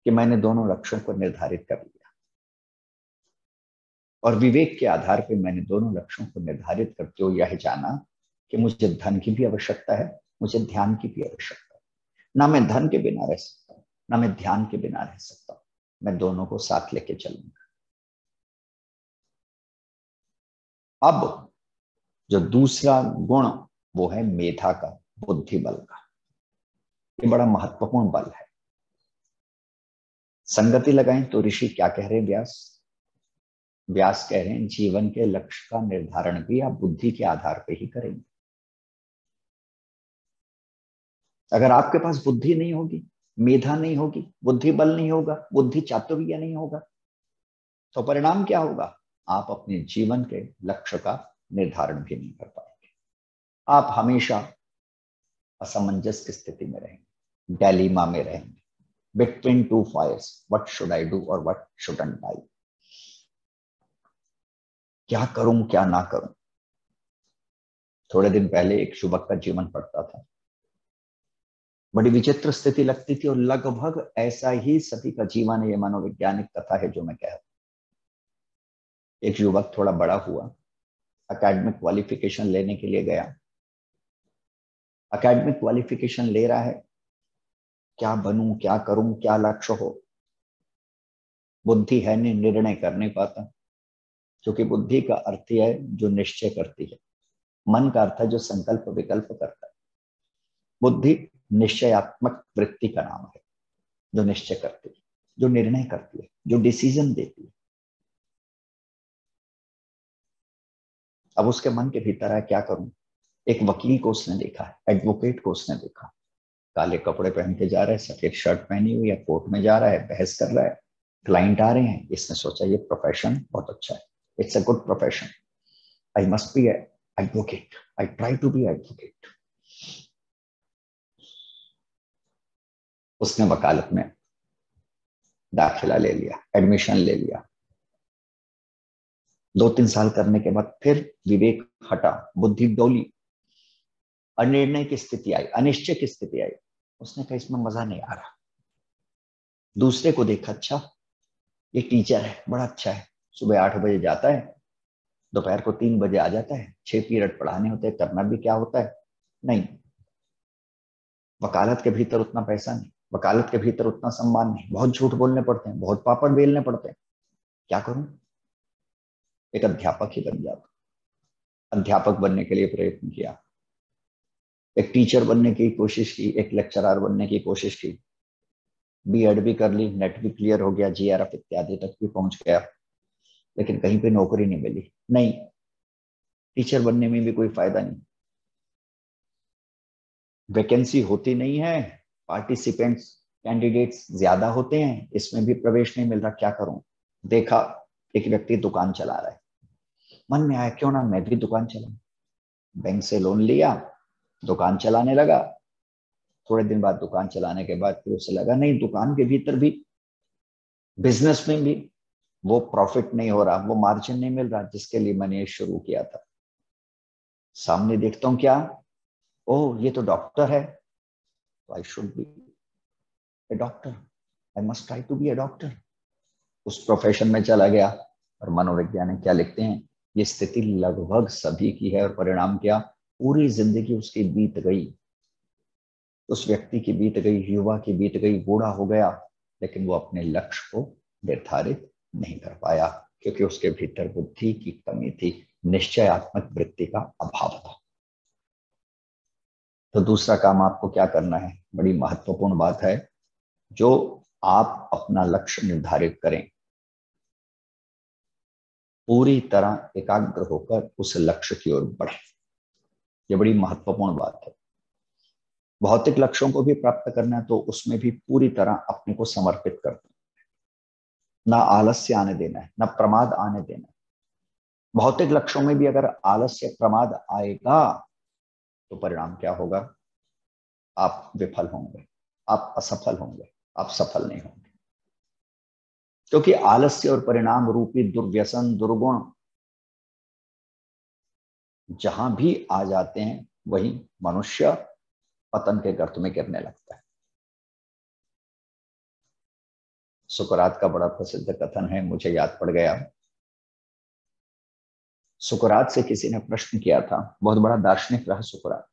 कि मैंने दोनों लक्ष्यों को निर्धारित कर लिया और विवेक के आधार पर मैंने दोनों लक्ष्यों को निर्धारित करते हुए यह जाना कि मुझे धन की भी आवश्यकता है, मुझे ध्यान की भी आवश्यकता है। ना मैं धन के बिना रह सकता हूं, ना मैं ध्यान के बिना रह सकता हूं, मैं दोनों को साथ लेके चलूंगा। अब जो दूसरा गुण वो है मेधा का, बुद्धि बल का। ये बड़ा महत्वपूर्ण बल है। संगति लगाएं तो ऋषि क्या कह रहे हैं? व्यास कह रहे हैं जीवन के लक्ष्य का निर्धारण भी आप बुद्धि के आधार पर ही करेंगे। अगर आपके पास बुद्धि नहीं होगी, मेधा नहीं होगी, बुद्धि बल नहीं होगा, बुद्धि चातुर्य नहीं होगा, तो परिणाम क्या होगा? आप अपने जीवन के लक्ष्य का निर्धारण भी नहीं कर पाएंगे। आप हमेशा असमंजस की स्थिति में रहेंगे, डायलेमा में रहेंगे, between two fires, what should I do और व्हाट शुडंट आई। क्या करूं क्या ना करूं। थोड़े दिन पहले एक युवक का जीवन पढ़ता था, बड़ी विचित्र स्थिति लगती थी और लगभग ऐसा ही सभी का जीवन है। ये मनोवैज्ञानिक कथा है जो मैं कह रहा हूं। एक युवक थोड़ा बड़ा हुआ, एकेडमिक क्वालिफिकेशन लेने के लिए गया। एकेडमिक क्वालिफिकेशन ले रहा है, क्या बनूं, क्या करूं, क्या लक्ष्य हो। बुद्धि है नहीं, निर्णय कर नहीं पाता, क्योंकि बुद्धि का अर्थ है जो निश्चय करती है, मन का अर्थ है जो संकल्प विकल्प करता है। बुद्धि निश्चयात्मक वृत्ति का नाम है, जो निश्चय करती है, जो निर्णय करती है, जो डिसीजन देती है। अब उसके मन के भीतर है, क्या करूं? एक वकील को उसने देखा है, एडवोकेट को उसने देखा, काले कपड़े पहन के जा रहा है, सफेद शर्ट पहनी हुई है, कोर्ट में जा रहा है, बहस कर रहा है, क्लाइंट आ रहे हैं। इसने सोचा ये प्रोफेशन बहुत अच्छा है, it's a good profession, I must be advocate, I try to be advocate. उसने वकालत में दाखिला ले लिया, एडमिशन ले लिया। 2-3 साल करने के बाद फिर विवेक हटा, बुद्धि डोली, अनिर्णय की स्थिति आई, अनिश्चय की स्थिति आई। उसने कहा इसमें मजा नहीं आ रहा। दूसरे को देखा, अच्छा ये टीचर है, बड़ा अच्छा है, सुबह 8 बजे जाता है, दोपहर को 3 बजे आ जाता है, 6 पीरियड पढ़ाने होते हैं, करना भी क्या होता है? नहीं। वकालत के भीतर उतना पैसा नहीं, वकालत के भीतर उतना सम्मान नहीं, बहुत झूठ बोलने पड़ते हैं, बहुत पापड़ बेलने पड़ते हैं। क्या करूं? एक अध्यापक ही बन जाता। अध्यापक बनने के लिए प्रयत्न किया, एक टीचर बनने की कोशिश की, एक लेक्चरर बनने की कोशिश की, बीएड भी कर ली, नेट भी क्लियर हो गया, जीआरएफ इत्यादि तक भी पहुंच गया, लेकिन कहीं पे नौकरी नहीं मिली। नहीं, टीचर बनने में भी कोई फायदा नहीं, वैकेंसी होती नहीं है, पार्टिसिपेंट्स कैंडिडेट्स ज्यादा होते हैं, इसमें भी प्रवेश नहीं मिल रहा। क्या करूं? देखा एक व्यक्ति दुकान चला रहा है, मन में आया क्यों ना मैं भी दुकान चलाऊं। बैंक से लोन लिया, दुकान चलाने लगा। थोड़े दिन बाद दुकान चलाने के बाद फिर उसे लगा नहीं, दुकान के भीतर भी, बिजनेस में भी वो प्रॉफिट नहीं हो रहा, वो मार्जिन नहीं मिल रहा जिसके लिए मैंने ये शुरू किया था। सामने देखता हूं क्या, ओह ये तो डॉक्टर है, तो I should be a doctor, I must try to be a doctor. उस प्रोफेशन में चला गया। और मनोवैज्ञानिक क्या लिखते हैं, ये स्थिति लगभग सभी की है, और परिणाम क्या, पूरी जिंदगी उसकी बीत गई, उस व्यक्ति की बीत गई, युवा की बीत गई, बूढ़ा हो गया, लेकिन वो अपने लक्ष्य को निर्धारित नहीं कर पाया, क्योंकि उसके भीतर बुद्धि की कमी थी, निश्चयात्मक वृत्ति का अभाव था। तो दूसरा काम आपको क्या करना है, बड़ी महत्वपूर्ण बात है, जो आप अपना लक्ष्य निर्धारित करें, पूरी तरह एकाग्र होकर उस लक्ष्य की ओर बढ़े। ये बड़ी महत्वपूर्ण बात है। भौतिक लक्ष्यों को भी प्राप्त करना है तो उसमें भी पूरी तरह अपने को समर्पित करना है, ना आलस्य आने देना है, ना प्रमाद आने देना है। भौतिक लक्ष्यों में भी अगर आलस्य प्रमाद आएगा तो परिणाम क्या होगा, आप विफल होंगे, आप असफल होंगे, आप सफल नहीं होंगे। क्योंकि आलस्य और परिणाम रूपी दुर्व्यसन, दुर्गुण जहां भी आ जाते हैं, वही मनुष्य पतन के गर्त में गिरने लगता है। सुकरात का बड़ा प्रसिद्ध कथन है, मुझे याद पड़ गया। सुकरात से किसी ने प्रश्न किया था, बहुत बड़ा दार्शनिक रहा सुकरात।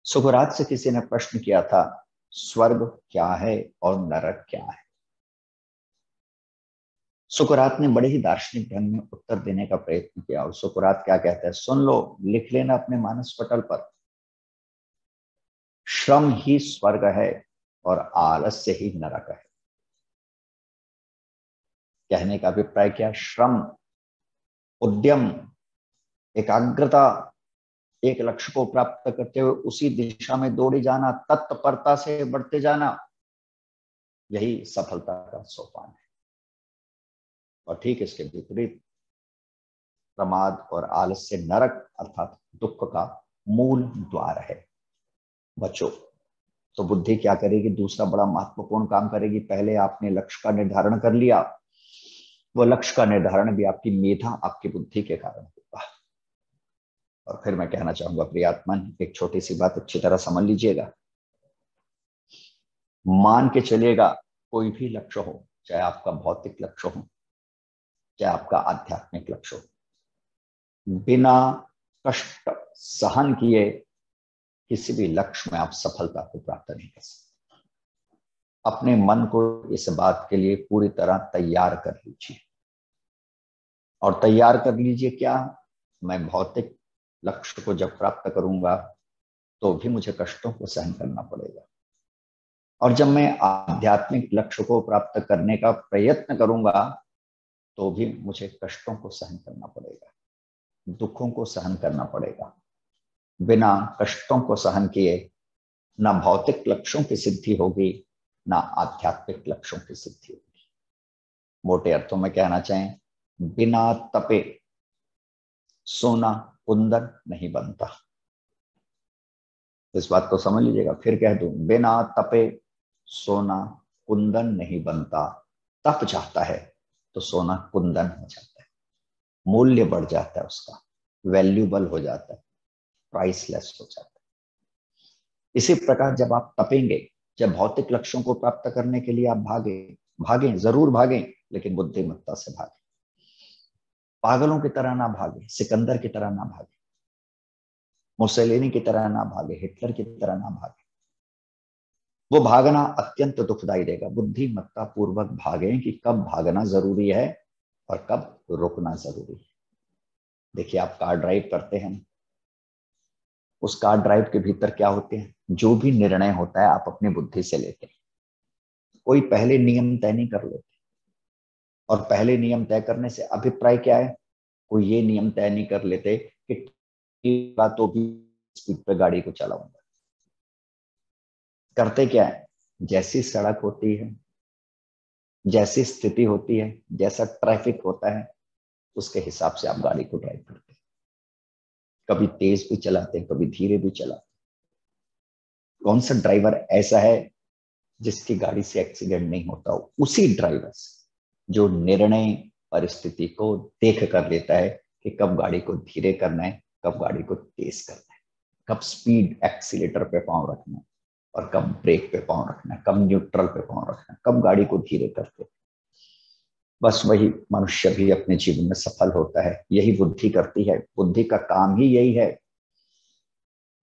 सुकरात से किसी ने प्रश्न किया था, स्वर्ग क्या है और नरक क्या है? सुकरात ने बड़े ही दार्शनिक ढंग में उत्तर देने का प्रयत्न किया। और सुकरात क्या कहता है, सुन लो, लिख लेना अपने मानस पटल पर, श्रम ही स्वर्ग है और आलस्य ही नरक है। कहने का अभिप्राय क्या, श्रम, उद्यम, एकाग्रता, एक लक्ष्य को प्राप्त करते हुए उसी दिशा में दौड़े जाना, तत्परता से बढ़ते जाना, यही सफलता का सोपान है। और ठीक इसके विपरीत प्रमाद और आलस्य नरक अर्थात दुख का मूल द्वार है। बचो। तो बुद्धि क्या करेगी, दूसरा बड़ा महत्वपूर्ण काम करेगी। पहले आपने लक्ष्य का निर्धारण कर लिया, वो लक्ष्य का निर्धारण भी आपकी मेधा, आपकी बुद्धि के कारण होगा। और फिर मैं कहना चाहूंगा प्रियात्मन, एक छोटी सी बात अच्छी तरह समझ लीजिएगा। मान के चलिएगा कोई भी लक्ष्य हो, चाहे आपका भौतिक लक्ष्य हो, चाहे आपका आध्यात्मिक लक्ष्य हो, बिना कष्ट सहन किए किसी भी लक्ष्य में आप सफलता को प्राप्त नहीं कर सकते। अपने मन को इस बात के लिए पूरी तरह तैयार कर लीजिए। और तैयार कर लीजिए क्या, मैं भौतिक लक्ष्य को जब प्राप्त करूंगा तो भी मुझे कष्टों को सहन करना पड़ेगा। और जब मैं आध्यात्मिक लक्ष्य को प्राप्त करने का प्रयत्न करूंगा तो भी मुझे कष्टों को सहन करना पड़ेगा, दुखों को सहन करना पड़ेगा। बिना कष्टों को सहन किए ना भौतिक लक्ष्यों की सिद्धि होगी, ना आध्यात्मिक लक्ष्यों की सिद्धि होगी। मोटे अर्थों में कहना चाहें, बिना तपे सोना कुंदन नहीं बनता। इस बात को समझ लीजिएगा, फिर कह दूं, बिना तपे सोना कुंदन नहीं बनता। तप चाहता है तो सोना कुंदन हो जाता है, मूल्य बढ़ जाता है, उसका वैल्यूबल हो जाता है, प्राइसलेस हो जाता है। इसी प्रकार जब आप तपेंगे, जब भौतिक लक्ष्यों को प्राप्त करने के लिए आप भागें, जरूर भागें, लेकिन बुद्धिमत्ता से भागें। पागलों की तरह ना भागे, सिकंदर की तरह ना भागे, मुसोलिनी की तरह ना भागे, हिटलर की तरह ना भागे। वो भागना अत्यंत दुखदाई देगा। बुद्धिमत्ता पूर्वक भागें कि कब भागना जरूरी है और कब रुकना जरूरी है। देखिए, आप कार ड्राइव करते हैं, उस कार ड्राइव के भीतर क्या होते हैं, जो भी निर्णय होता है आप अपनी बुद्धि से लेते हैं। कोई पहले नियम तय नहीं कर लेते, और पहले नियम तय करने से अभिप्राय क्या है, कोई ये नियम तय नहीं कर लेते कि तो भी स्पीड पे गाड़ी को चलाऊंगा। करते क्या है, जैसी सड़क होती है, जैसी स्थिति होती है, जैसा ट्रैफिक होता है, उसके हिसाब से आप गाड़ी को ड्राइव करते हैं। कभी तेज भी चलाते हैं, कभी धीरे भी चलाते हैं। कौन सा ड्राइवर ऐसा है जिसकी गाड़ी से एक्सीडेंट नहीं होता हो? उसी ड्राइवर से जो निर्णय परिस्थिति को देख कर लेता है कि कब गाड़ी को धीरे करना है, कब गाड़ी को तेज करना है, कब स्पीड एक्सीलेटर पे पांव रखना है और कब ब्रेक पे पांव रखना है, कब न्यूट्रल पे पांव रखना है, कब गाड़ी को धीरे करते। बस वही मनुष्य भी अपने जीवन में सफल होता है। यही बुद्धि करती है। बुद्धि का काम ही यही है,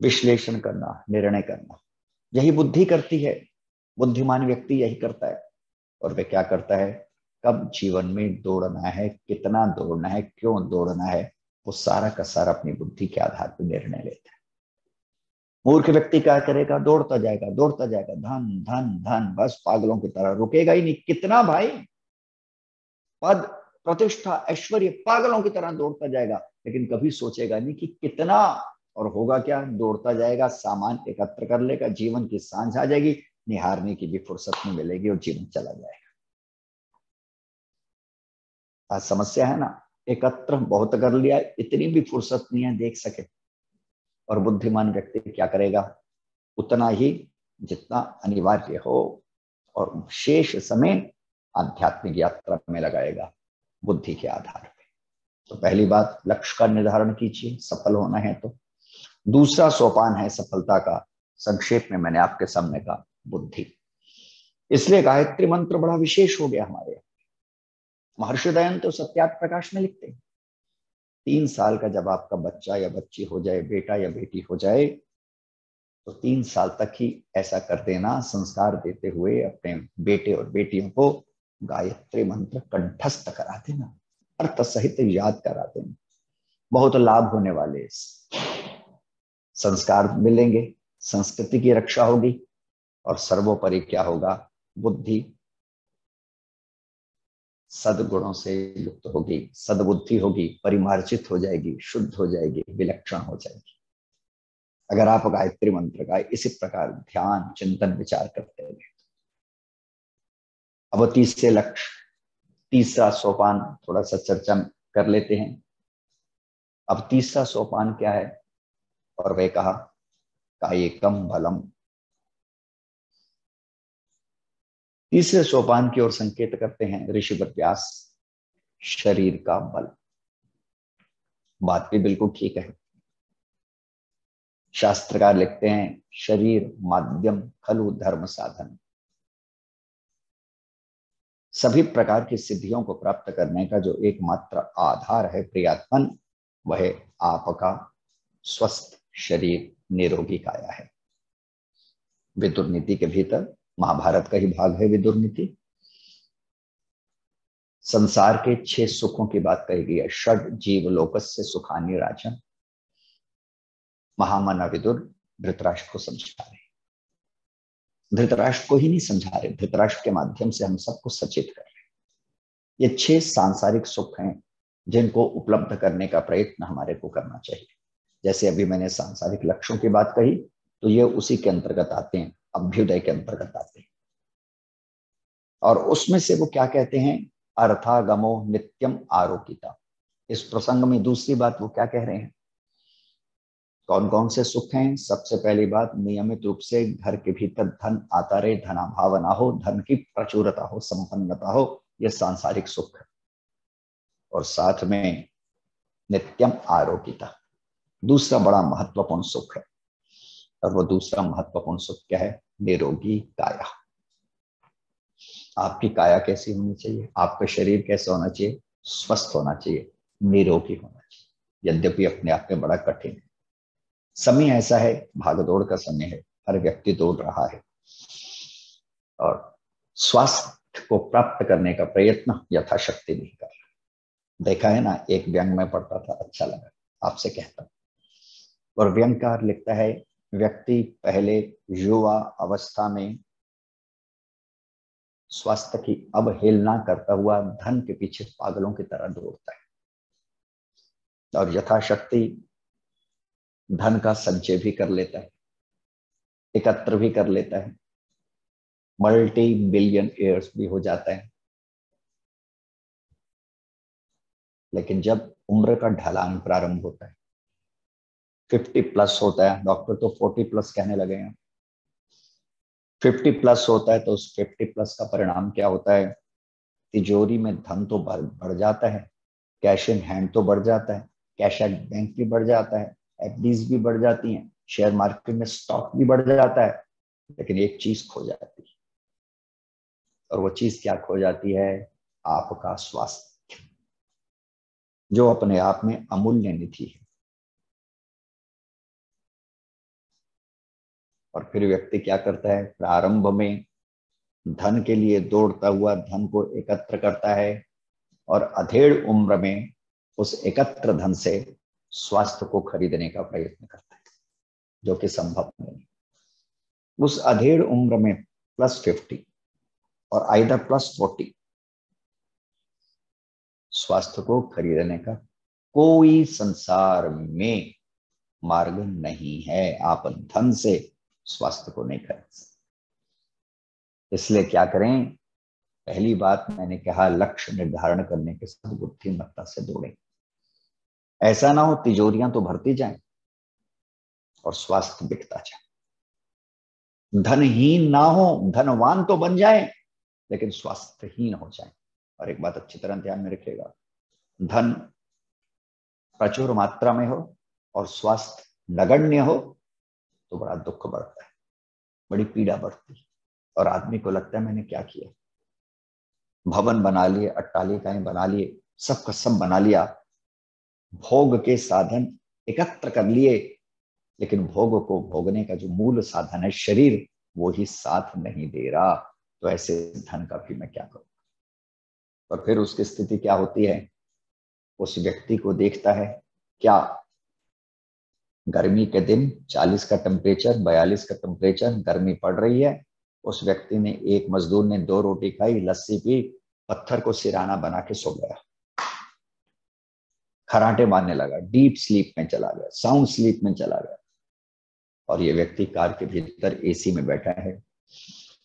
विश्लेषण करना, निर्णय करना। यही बुद्धि करती है। बुद्धिमान व्यक्ति यही करता है। और वह क्या करता है, कब जीवन में दौड़ना है, कितना दौड़ना है, क्यों दौड़ना है, वो सारा का सारा अपनी बुद्धि के आधार पर निर्णय लेता है। मूर्ख व्यक्ति क्या करेगा, दौड़ता जाएगा, धन धन धन, बस पागलों की तरह, रुकेगा ही नहीं। कितना भाई, पद, प्रतिष्ठा, ऐश्वर्य, पागलों की तरह दौड़ता जाएगा, लेकिन कभी सोचेगा नहीं कि कितना। और होगा क्या, दौड़ता जाएगा, सामान एकत्र कर लेगा, जीवन की सांझ आ जाएगी, निहारने की भी फुर्सत नहीं मिलेगी और जीवन चला जाएगा। आज समस्या है ना, एकत्र बहुत कर लिया, इतनी भी फुर्सत नहीं है देख सके। और बुद्धिमान व्यक्ति क्या करेगा, उतना ही जितना अनिवार्य हो, और शेष समय आध्यात्मिक यात्रा में लगाएगा बुद्धि के आधार पे। तो पहली बात, लक्ष्य का निर्धारण कीजिए, सफल होना है तो। दूसरा सोपान है सफलता का, संक्षेप में मैंने आपके सामने कहा, बुद्धि। इसलिए गायत्री मंत्र बड़ा विशेष हो गया हमारे यहाँ। महर्षि दयानंद तो सत्यार्थ प्रकाश में लिखते हैं, 3 साल का जब आपका बच्चा या बच्ची हो जाए, बेटा या बेटी हो जाए, तो 3 साल तक ही ऐसा कर देना, संस्कार देते हुए अपने बेटे और बेटियों को गायत्री मंत्र कंठस्थ करा देना, अर्थ सहित याद करा देना। बहुत लाभ होने वाले, संस्कार मिलेंगे, संस्कृति की रक्षा होगी, और सर्वोपरि क्या होगा, बुद्धि सद्गुणों से युक्त होगी, सद्बुद्धि होगी, परिमार्जित हो जाएगी, शुद्ध हो जाएगी, विलक्षण हो जाएगी। अगर आप गायत्री मंत्र का इसी प्रकार ध्यान, चिंतन, विचार करते हैं। अब तीसरे लक्ष्य, तीसरा सोपान थोड़ा सा चर्चा कर लेते हैं। अब तीसरा सोपान क्या है, और वह कहा, कायिकम बलम। तीसरे सोपान की ओर संकेत करते हैं ऋषि व्यास, शरीर का बल। बात भी बिल्कुल ठीक है। शास्त्रकार लिखते हैं, शरीर माध्यम खलु धर्म साधन। सभी प्रकार की सिद्धियों को प्राप्त करने का जो एकमात्र आधार है, प्रियात्मन, वह आपका स्वस्थ शरीर, निरोगी काया है। विदुर नीति के भीतर, महाभारत का ही भाग है विदुर नीति, संसार के 6 सुखों की बात कही गई है। षड जीव लोकस्य सुखानि राजन। महामना विदुर धृतराष्ट्र को समझा रहे हैं। धृतराष्ट्र को ही नहीं समझा रहे, धृतराष्ट्र के माध्यम से हम सबको सचेत कर रहे हैं। ये 6 सांसारिक सुख हैं जिनको उपलब्ध करने का प्रयत्न हमारे को करना चाहिए। जैसे अभी मैंने सांसारिक लक्ष्यों की बात कही, तो ये उसी के अंतर्गत आते हैं, अभ्युदय के अंतर्गत आते हैं। और उसमें से वो क्या कहते हैं, अर्थागमो नित्यम आरोपिता। इस प्रसंग में दूसरी बात वो क्या कह रहे हैं, कौन कौन से सुख हैं। सबसे पहली बात, नियमित रूप से घर के भीतर धन आता रहे, धनाभाव ना हो, धन की प्रचुरता हो, संपन्नता हो, यह सांसारिक सुख है। और साथ में नित्यम आरोग्यता, दूसरा बड़ा महत्वपूर्ण सुख है। और वो दूसरा महत्वपूर्ण सुख क्या है, निरोगी काया। आपकी काया कैसी होनी चाहिए, आपका शरीर कैसा होना चाहिए, स्वस्थ होना चाहिए, निरोगी होना चाहिए। यद्यपि अपने आप में बड़ा कठिन है, समय ऐसा है, भागदौड़ का समय है, हर व्यक्ति दौड़ रहा है और स्वास्थ्य को प्राप्त करने का प्रयत्न यथाशक्ति नहीं कर रहा। देखा है ना, एक व्यंग में पढ़ता था, अच्छा लगा, आपसे कहता हूं। और व्यंगकार लिखता है, व्यक्ति पहले युवा अवस्था में स्वास्थ्य की अवहेलना करता हुआ धन के पीछे पागलों की तरह दौड़ता है और यथाशक्ति धन का संचय भी कर लेता है, एकत्र भी कर लेता है, मल्टी बिलियन एयर्स भी हो जाता है। लेकिन जब उम्र का ढलान प्रारंभ होता है, 50 प्लस होता है, डॉक्टर तो 40 प्लस कहने लगे हैं, 50 प्लस होता है, तो उस 50 प्लस का परिणाम क्या होता है, तिजोरी में धन तो बढ़ जाता है, कैश इन हैंड तो बढ़ जाता है, कैश एट बैंक भी बढ़ जाता है, एफडीज भी बढ़ जाती हैं, शेयर मार्केट में स्टॉक भी बढ़ जाता है, लेकिन एक चीज खो जाती है। और वो चीज क्या खो जाती है, आपका स्वास्थ्य, जो अपने आप में अमूल्य निधि है। और फिर व्यक्ति क्या करता है, प्रारंभ में धन के लिए दौड़ता हुआ धन को एकत्र करता है और अधेड़ उम्र में उस एकत्र धन से स्वास्थ्य को खरीदने का प्रयत्न करता है, जो कि संभव नहीं। उस अधेड़ उम्र में +50 और आइदर +40 स्वास्थ्य को खरीदने का कोई संसार में मार्ग नहीं है। आप धन से स्वास्थ्य को नहीं खरीद सकते। इसलिए क्या करें, पहली बात मैंने कहा, लक्ष्य निर्धारण करने के साथ बुद्धिमत्ता से दौड़ें। ऐसा ना हो तिजोरियां तो भरती जाएं और स्वास्थ्य बिकता जाए, धनहीन ना हो, धनवान तो बन जाए लेकिन स्वास्थ्यहीन हो जाए। और एक बात अच्छी तरह ध्यान में रखिएगा, धन प्रचुर मात्रा में हो और स्वास्थ्य नगण्य हो तो बड़ा दुख बढ़ता है, बड़ी पीड़ा बढ़ती है और आदमी को लगता है मैंने क्या किया। भवन बना लिए, अट्टालिकाएं बना लिए, सबका सब बना लिया, भोग के साधन एकत्र कर लिए, लेकिन भोग को भोगने का जो मूल साधन है शरीर, वो ही साथ नहीं दे रहा। तो ऐसे धन का भी मैं क्या करूं। और फिर उसकी स्थिति क्या होती है, उस व्यक्ति को देखता है, क्या गर्मी के दिन 40 का टेम्परेचर, 42 का टेम्परेचर, गर्मी पड़ रही है, उस व्यक्ति ने, एक मजदूर ने 2 रोटी खाई, लस्सी पी, पत्थर को सिराना बना के सो गया, खराटे मारने लगा, डीप स्लीप में चला गया, साउंड स्लीप में चला गया। और ये व्यक्ति कार के भीतर एसी में बैठा है,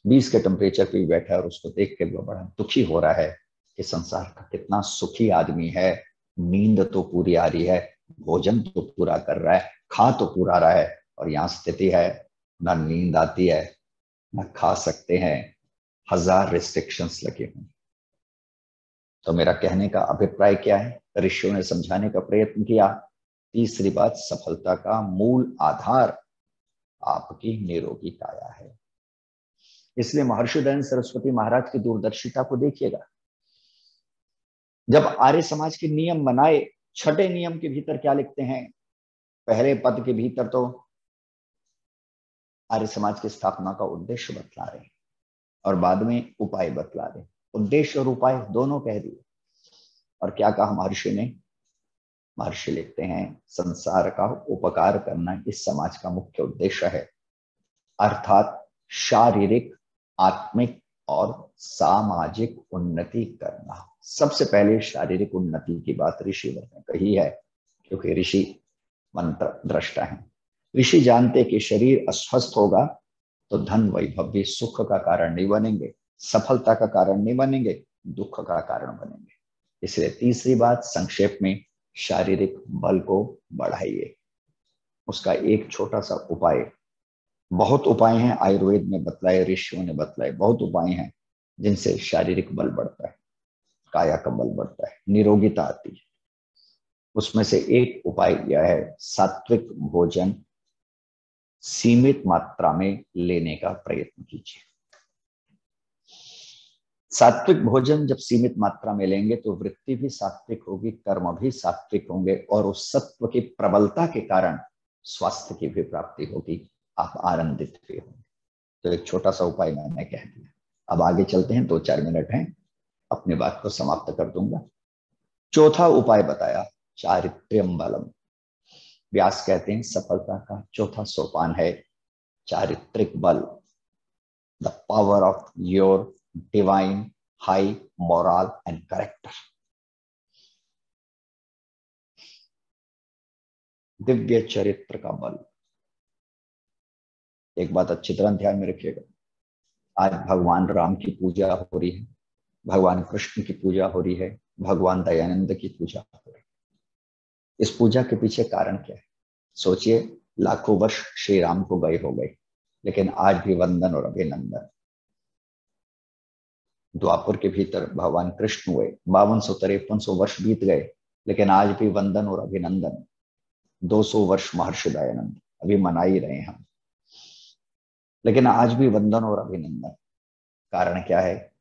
20 के टेम्परेचर पे बैठा है और उसको देख के वो बड़ा दुखी हो रहा है कि संसार का कितना सुखी आदमी है, नींद तो पूरी आ रही है, भोजन तो पूरा कर रहा है, खा तो पूरा रहा है, और यहाँ स्थिति है ना नींद आती है ना खा सकते हैं, 1000 रिस्ट्रिक्शंस लगे हुए। तो मेरा कहने का अभिप्राय क्या है, ऋषियों ने समझाने का प्रयत्न किया, तीसरी बात, सफलता का मूल आधार आपकी निरोगी काया है। इसलिए महर्षि दयानंद सरस्वती महाराज की दूरदर्शिता को देखिएगा। जब आर्य समाज के नियम बनाए, छठे नियम के भीतर क्या लिखते हैं, पहले पद के भीतर तो आर्य समाज की स्थापना का उद्देश्य बतला रहे हैं और बाद में उपाय बतला रहे हैं। उद्देश्य और उपाय दोनों कह दिए। और क्या कहा महर्षि ने, महर्षि लिखते हैं संसार का उपकार करना इस समाज का मुख्य उद्देश्य है, अर्थात शारीरिक, आत्मिक और सामाजिक उन्नति करना। सबसे पहले शारीरिक उन्नति की बात ऋषिवर ने कही है, क्योंकि ऋषि मंत्र दृष्टा है। ऋषि जानते कि शरीर अस्वस्थ होगा तो धन वैभव भी सुख का कारण नहीं बनेंगे, सफलता का कारण नहीं बनेंगे, दुख का कारण बनेंगे। इसलिए तीसरी बात संक्षेप में, शारीरिक बल को बढ़ाइए। उसका एक छोटा सा उपाय, बहुत उपाय हैं आयुर्वेद में बतलाए, ऋषियों ने बतलाए, बहुत उपाय हैं जिनसे शारीरिक बल बढ़ता है, काया का बल बढ़ता है, निरोगिता आती है। उसमें से एक उपाय यह है, सात्विक भोजन सीमित मात्रा में लेने का प्रयत्न कीजिए। सात्विक भोजन जब सीमित मात्रा में लेंगे तो वृत्ति भी सात्विक होगी, कर्म भी सात्विक होंगे, और उस सत्व की प्रबलता के कारण स्वास्थ्य की भी प्राप्ति होगी, आप आनंदित भी होंगे। तो एक छोटा सा उपाय मैंने कह दिया। अब आगे चलते हैं, 2-4 मिनट हैं, अपनी बात को समाप्त कर दूंगा। चौथा उपाय बताया, चारित्र्यम बलम। व्यास कहते हैं सफलता का चौथा सोपान है चारित्रिक बल, the power of your divine high moral and character. Divya चरित्र का बल। एक बात अच्छी तरह ध्यान में रखिएगा, आज भगवान राम की पूजा हो रही है, भगवान कृष्ण की पूजा हो रही है, भगवान दयानंद की पूजा हो रही है। इस पूजा के पीछे कारण क्या है? सोचिए, लाखों वर्ष श्री राम को गए हो गए, लेकिन आज भी वंदन और अभिनंदन। द्वापर के भीतर भगवान कृष्ण हुए, 5253 वर्ष बीत गए, लेकिन आज भी वंदन और अभिनंदन। 200 वर्ष महर्षि दयानंद, अभी मना ही रहे हम, लेकिन आज भी वंदन और अभिनंदन। कारण क्या है?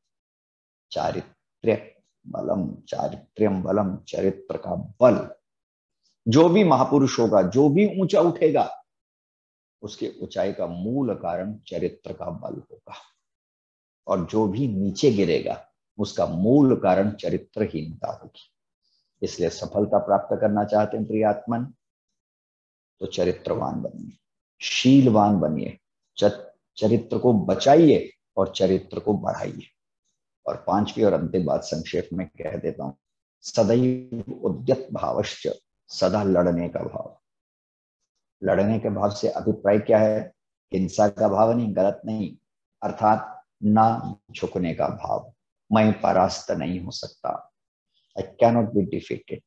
चारित्र्य बलम, चारित्र्यम बलम, चरित्र का बल। जो भी महापुरुष होगा, जो भी ऊंचा उठेगा, उसके ऊंचाई का मूल कारण चरित्र का बल होगा, और जो भी नीचे गिरेगा उसका मूल कारण चरित्रहीनता होगी। इसलिए सफलता प्राप्त करना चाहते हैं प्रियात्मन, तो चरित्रवान बनिए, शीलवान बनिए, चरित्र को बचाइए और चरित्र को बढ़ाइए। और पांचवी और अंतिम बात संक्षेप में कह देता हूं, सदैव उद्यत भावश्च, सदा लड़ने का भाव। लड़ने के भाव से अभिप्राय क्या है? हिंसा का भाव नहीं, गलत नहीं, अर्थात ना झुकने का भाव। मैं परास्त नहीं हो सकता, आई कैनॉट बी डिफीटेड।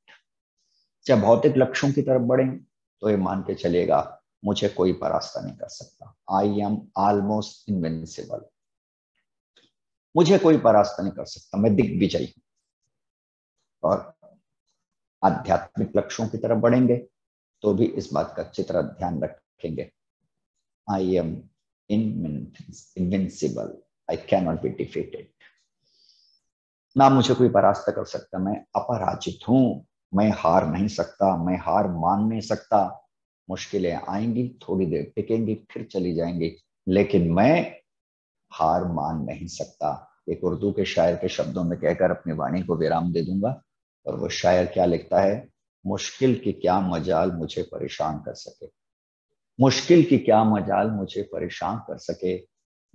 जब भौतिक लक्ष्यों की तरफ बढ़े तो ये मान के चलेगा मुझे कोई परास्त नहीं कर सकता, आई एम ऑलमोस्ट इनविंसिबल, मुझे कोई परास्त नहीं कर सकता, मैं दिग्विजयी हूं। और आध्यात्मिक लक्ष्यों की तरफ बढ़ेंगे तो भी इस बात का अच्छी तरह ध्यान रखेंगे, I am invincible, I cannot be defeated. ना मुझे कोई परास्त कर सकता, मैं अपराजित हूं, मैं हार नहीं सकता, मैं हार मान नहीं सकता। मुश्किलें आएंगी, थोड़ी देर टिकेंगी, फिर चली जाएंगी, लेकिन मैं हार मान नहीं सकता। एक उर्दू के शायर के शब्दों में कहकर अपनी वाणी को विराम दे दूंगा। और वो शायर क्या लिखता है? मुश्किल की क्या मजाल मुझे परेशान कर सके, मुश्किल की क्या मजाल मुझे परेशान कर सके,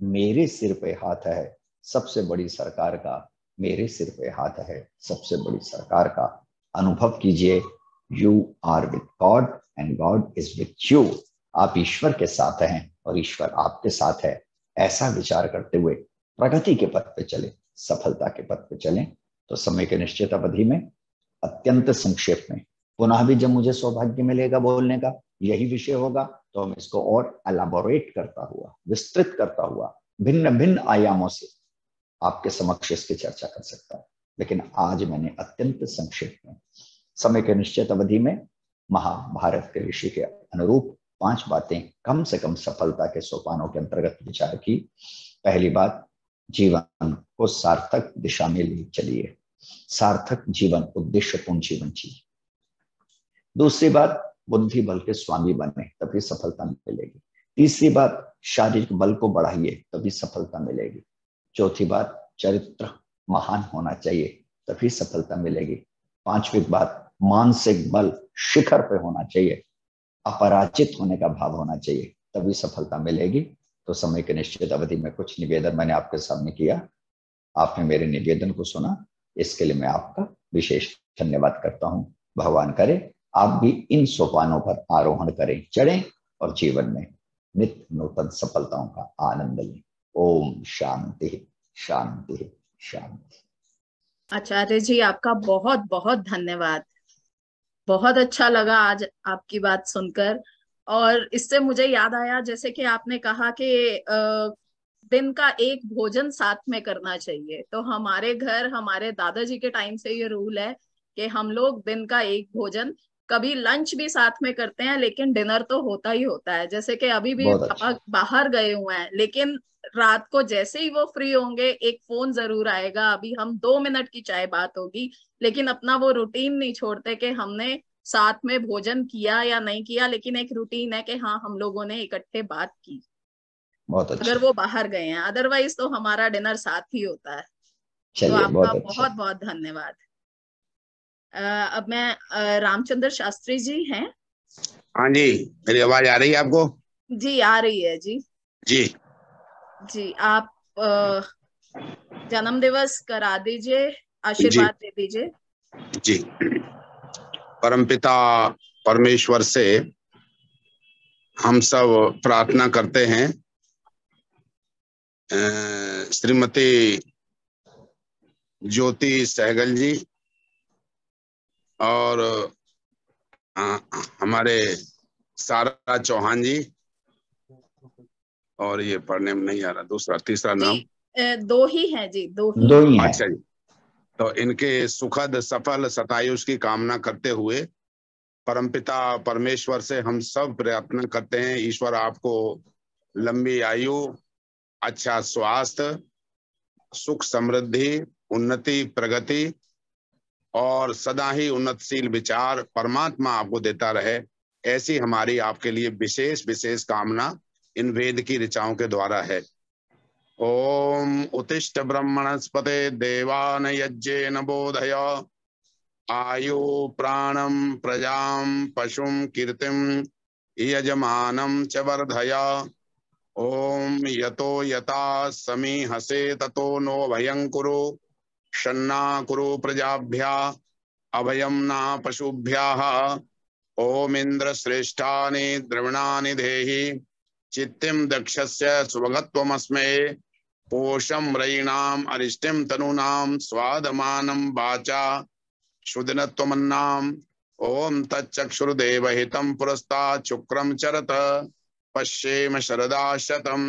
मेरे सिर पे हाथ है सबसे बड़ी सरकार का, मेरे सिर पे हाथ है सबसे बड़ी सरकार का। अनुभव कीजिए, you are with God and God is with you. आप ईश्वर के साथ हैं और ईश्वर आपके साथ है। ऐसा विचार करते हुए प्रगति के पथ पे चले, सफलता के पथ पे चलें। तो समय के निश्चित अवधि में अत्यंत संक्षेप में, पुनः भी जब मुझे सौभाग्य मिलेगा बोलने का, यही विषय होगा तो हम इसको और एलाबोरेट करता हुआ, विस्तृत करता हुआ, भिन्न भिन्न आयामों से आपके समक्ष इसकी चर्चा कर सकता हूं। लेकिन आज मैंने अत्यंत संक्षेप में समय के निश्चित अवधि में महाभारत के ऋषि के अनुरूप 5 बातें कम से कम सफलता के सोपानों के अंतर्गत विचार की। पहली बात, जीवन को सार्थक दिशा में ले चलिए, सार्थक जीवन, उद्देश्यपूर्ण जीवन चाहिए। दूसरी बात, बुद्धि बल के स्वामी बने तभी सफलता मिलेगी। तीसरी बात, शारीरिक बल को बढ़ाइए तभी सफलता मिलेगी। चौथी बात, चरित्र महान होना चाहिए तभी सफलता मिलेगी। पांचवी बात, मानसिक बल शिखर पे होना चाहिए, अपराजित होने का भाव होना चाहिए, तभी सफलता मिलेगी। तो समय की निश्चित अवधि में कुछ निवेदन मैंने आपके सामने किया, आपने मेरे निवेदन को सुना, इसके लिए मैं आपका विशेष धन्यवाद करता हूं। भगवान करे आप भी इन सोपानों पर आरोहण करें, चढ़ें और जीवन में नित्य नूतन सफलताओं का आनंद लें। ओम शांति शांति शांति। आचार्य जी, आपका बहुत बहुत धन्यवाद। बहुत अच्छा लगा आज आपकी बात सुनकर। और इससे मुझे याद आया, जैसे कि आपने कहा कि दिन का एक भोजन साथ में करना चाहिए, तो हमारे घर, हमारे दादाजी के टाइम से ये रूल है कि हम लोग दिन का एक भोजन, कभी लंच भी साथ में करते हैं, लेकिन डिनर तो होता ही होता है। जैसे कि अभी भी बहुत पापा अच्छा, बाहर गए हुए हैं, लेकिन रात को जैसे ही वो फ्री होंगे एक फोन जरूर आएगा, अभी हम 2 मिनट की चाय बात होगी, लेकिन अपना वो रूटीन नहीं छोड़ते कि हमने साथ में भोजन किया या नहीं किया, लेकिन एक रूटीन है कि हाँ, हम लोगों ने इकट्ठे बात की, बहुत अगर अच्छा। वो बाहर गए हैं। अदरवाइज तो हमारा डिनर साथ ही होता है। तो चलिए, आपका बहुत अच्छा। बहुत बहुत धन्यवाद। अब मैं रामचंद्र शास्त्री जी हैं। हाँ जी, मेरी आवाज आ रही है आपको? जी आ रही है जी। जी जी आप जन्म दिवस करा दीजिए, जी आशीर्वाद दे दीजिए। जी। परमपिता परमेश्वर से हम सब प्रार्थना करते हैं, श्रीमती ज्योति सहगल जी और हमारे सारा चौहान जी, और ये पढ़ने में नहीं आ रहा दूसरा तीसरा जी नाम। दो ही हैं जी, दो ही दो हैं। ही हैं। अच्छा जी। तो इनके सुखद सफल शतायुष की कामना करते हुए परमपिता परमेश्वर से हम सब प्रार्थना करते हैं, ईश्वर आपको लंबी आयु, अच्छा स्वास्थ्य, सुख समृद्धि, उन्नति प्रगति और सदा ही उन्नतशील विचार परमात्मा आपको देता रहे। ऐसी हमारी आपके लिए विशेष विशेष कामना इन वेद की ऋचाओं के द्वारा है। ओम उत्तिष्ठ ब्रह्मणस्पते देवान यज्ञेन बोधय आयु प्राणम प्रजाम पशुम कीर्तिम यजमानम च वर्धय। ओम यतो यथा समीहसे ततो नो भयं कुरु शन्ना कुरु प्रजाभ्या अभयं न पशुभ्यः। ओम इंद्र श्रेष्ठानि द्रविणानि देहि चित्तिं दक्षस्य सुभगत्वमस्मे पोषम रयीणाम अरिष्टिम तनूनाम स्वादमानं वाचा शुदिनत्वमन्नाम। ओम तच्चक्षुर्देव हितं पुरस्तात् शुक्रं चरत पश्येम शरदा शतम्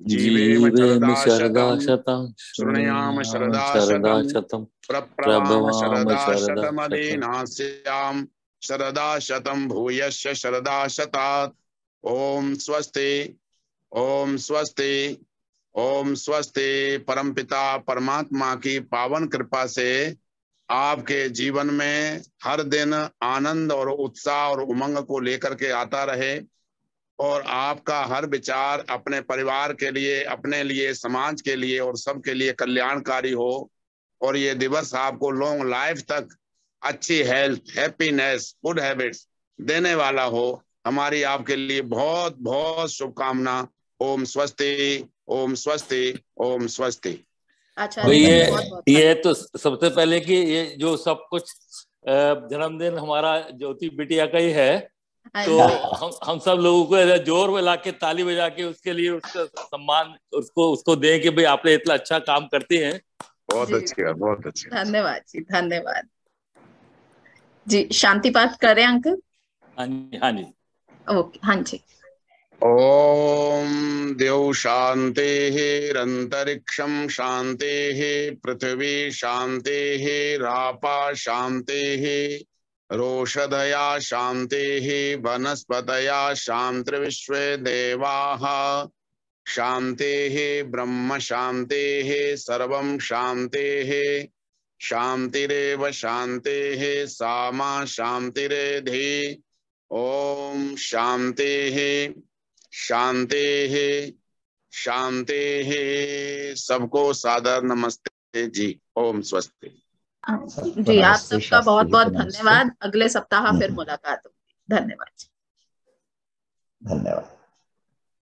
जीवेम जीवेम शरदा शरदा शतम् शतं शृणुयाम शृणुयाम शरदा शरदा शतम् शतं प्रभवाम प्रभवाम शरदा शरदा शतं। शतमदीनास्याम शरदा शतम् भूयश्च शरदा शतात्। ओम स्वस्ति ओम स्वस्ति ओम स्वस्ति। परमपिता परमात्मा की पावन कृपा से आपके जीवन में हर दिन आनंद और उत्साह और उमंग को लेकर के आता रहे, और आपका हर विचार अपने परिवार के लिए, अपने लिए, समाज के लिए और सबके लिए कल्याणकारी हो, और ये दिवस आपको लॉन्ग लाइफ तक अच्छी हेल्थ, हैप्पीनेस, गुड हैबिट्स देने वाला हो। हमारी आपके लिए बहुत बहुत शुभकामना। ओम स्वस्ति ओम स्वस्ति ओम स्वस्ति। आचार्य भाई जी धन्यवाद। बहुत बहुत ये धन्यवाद। तो सबसे पहले कि ये जो सब कुछ जन्मदिन हमारा ज्योति बिटिया का ही है, हाँ तो जी। हम सब लोगों को ऐसे जोर में लाके ताली बजा के उसके लिए उसका सम्मान उसको दें कि भाई आपने इतना अच्छा काम करती हैं। बहुत जी अच्छी बात, बहुत अच्छी। धन्यवाद जी, धन्यवाद जी। शांति पाठ करें अंकल? हाँ जी, हाँ जी। ओके, हाँ जी। ओम देव शांतिरंतरिक्षम शांति, पृथ्वी शांति, रापा शांति, रोषधया शांति, वनस्पतया शांतिर्विश्वे देवाः शांति, ब्रह्म शांति, सर्वं शांति, शांतिरेव शांति, सामा शांतिरेधि। ओम शांति शांति शांति। सबको सादर नमस्ते जी। ओम स्वस्ति। जी, आप सबका बहुत बहुत नमस्ते। धन्यवाद। अगले सप्ताह फिर मुलाकात होगी। धन्यवाद। धन्यवाद।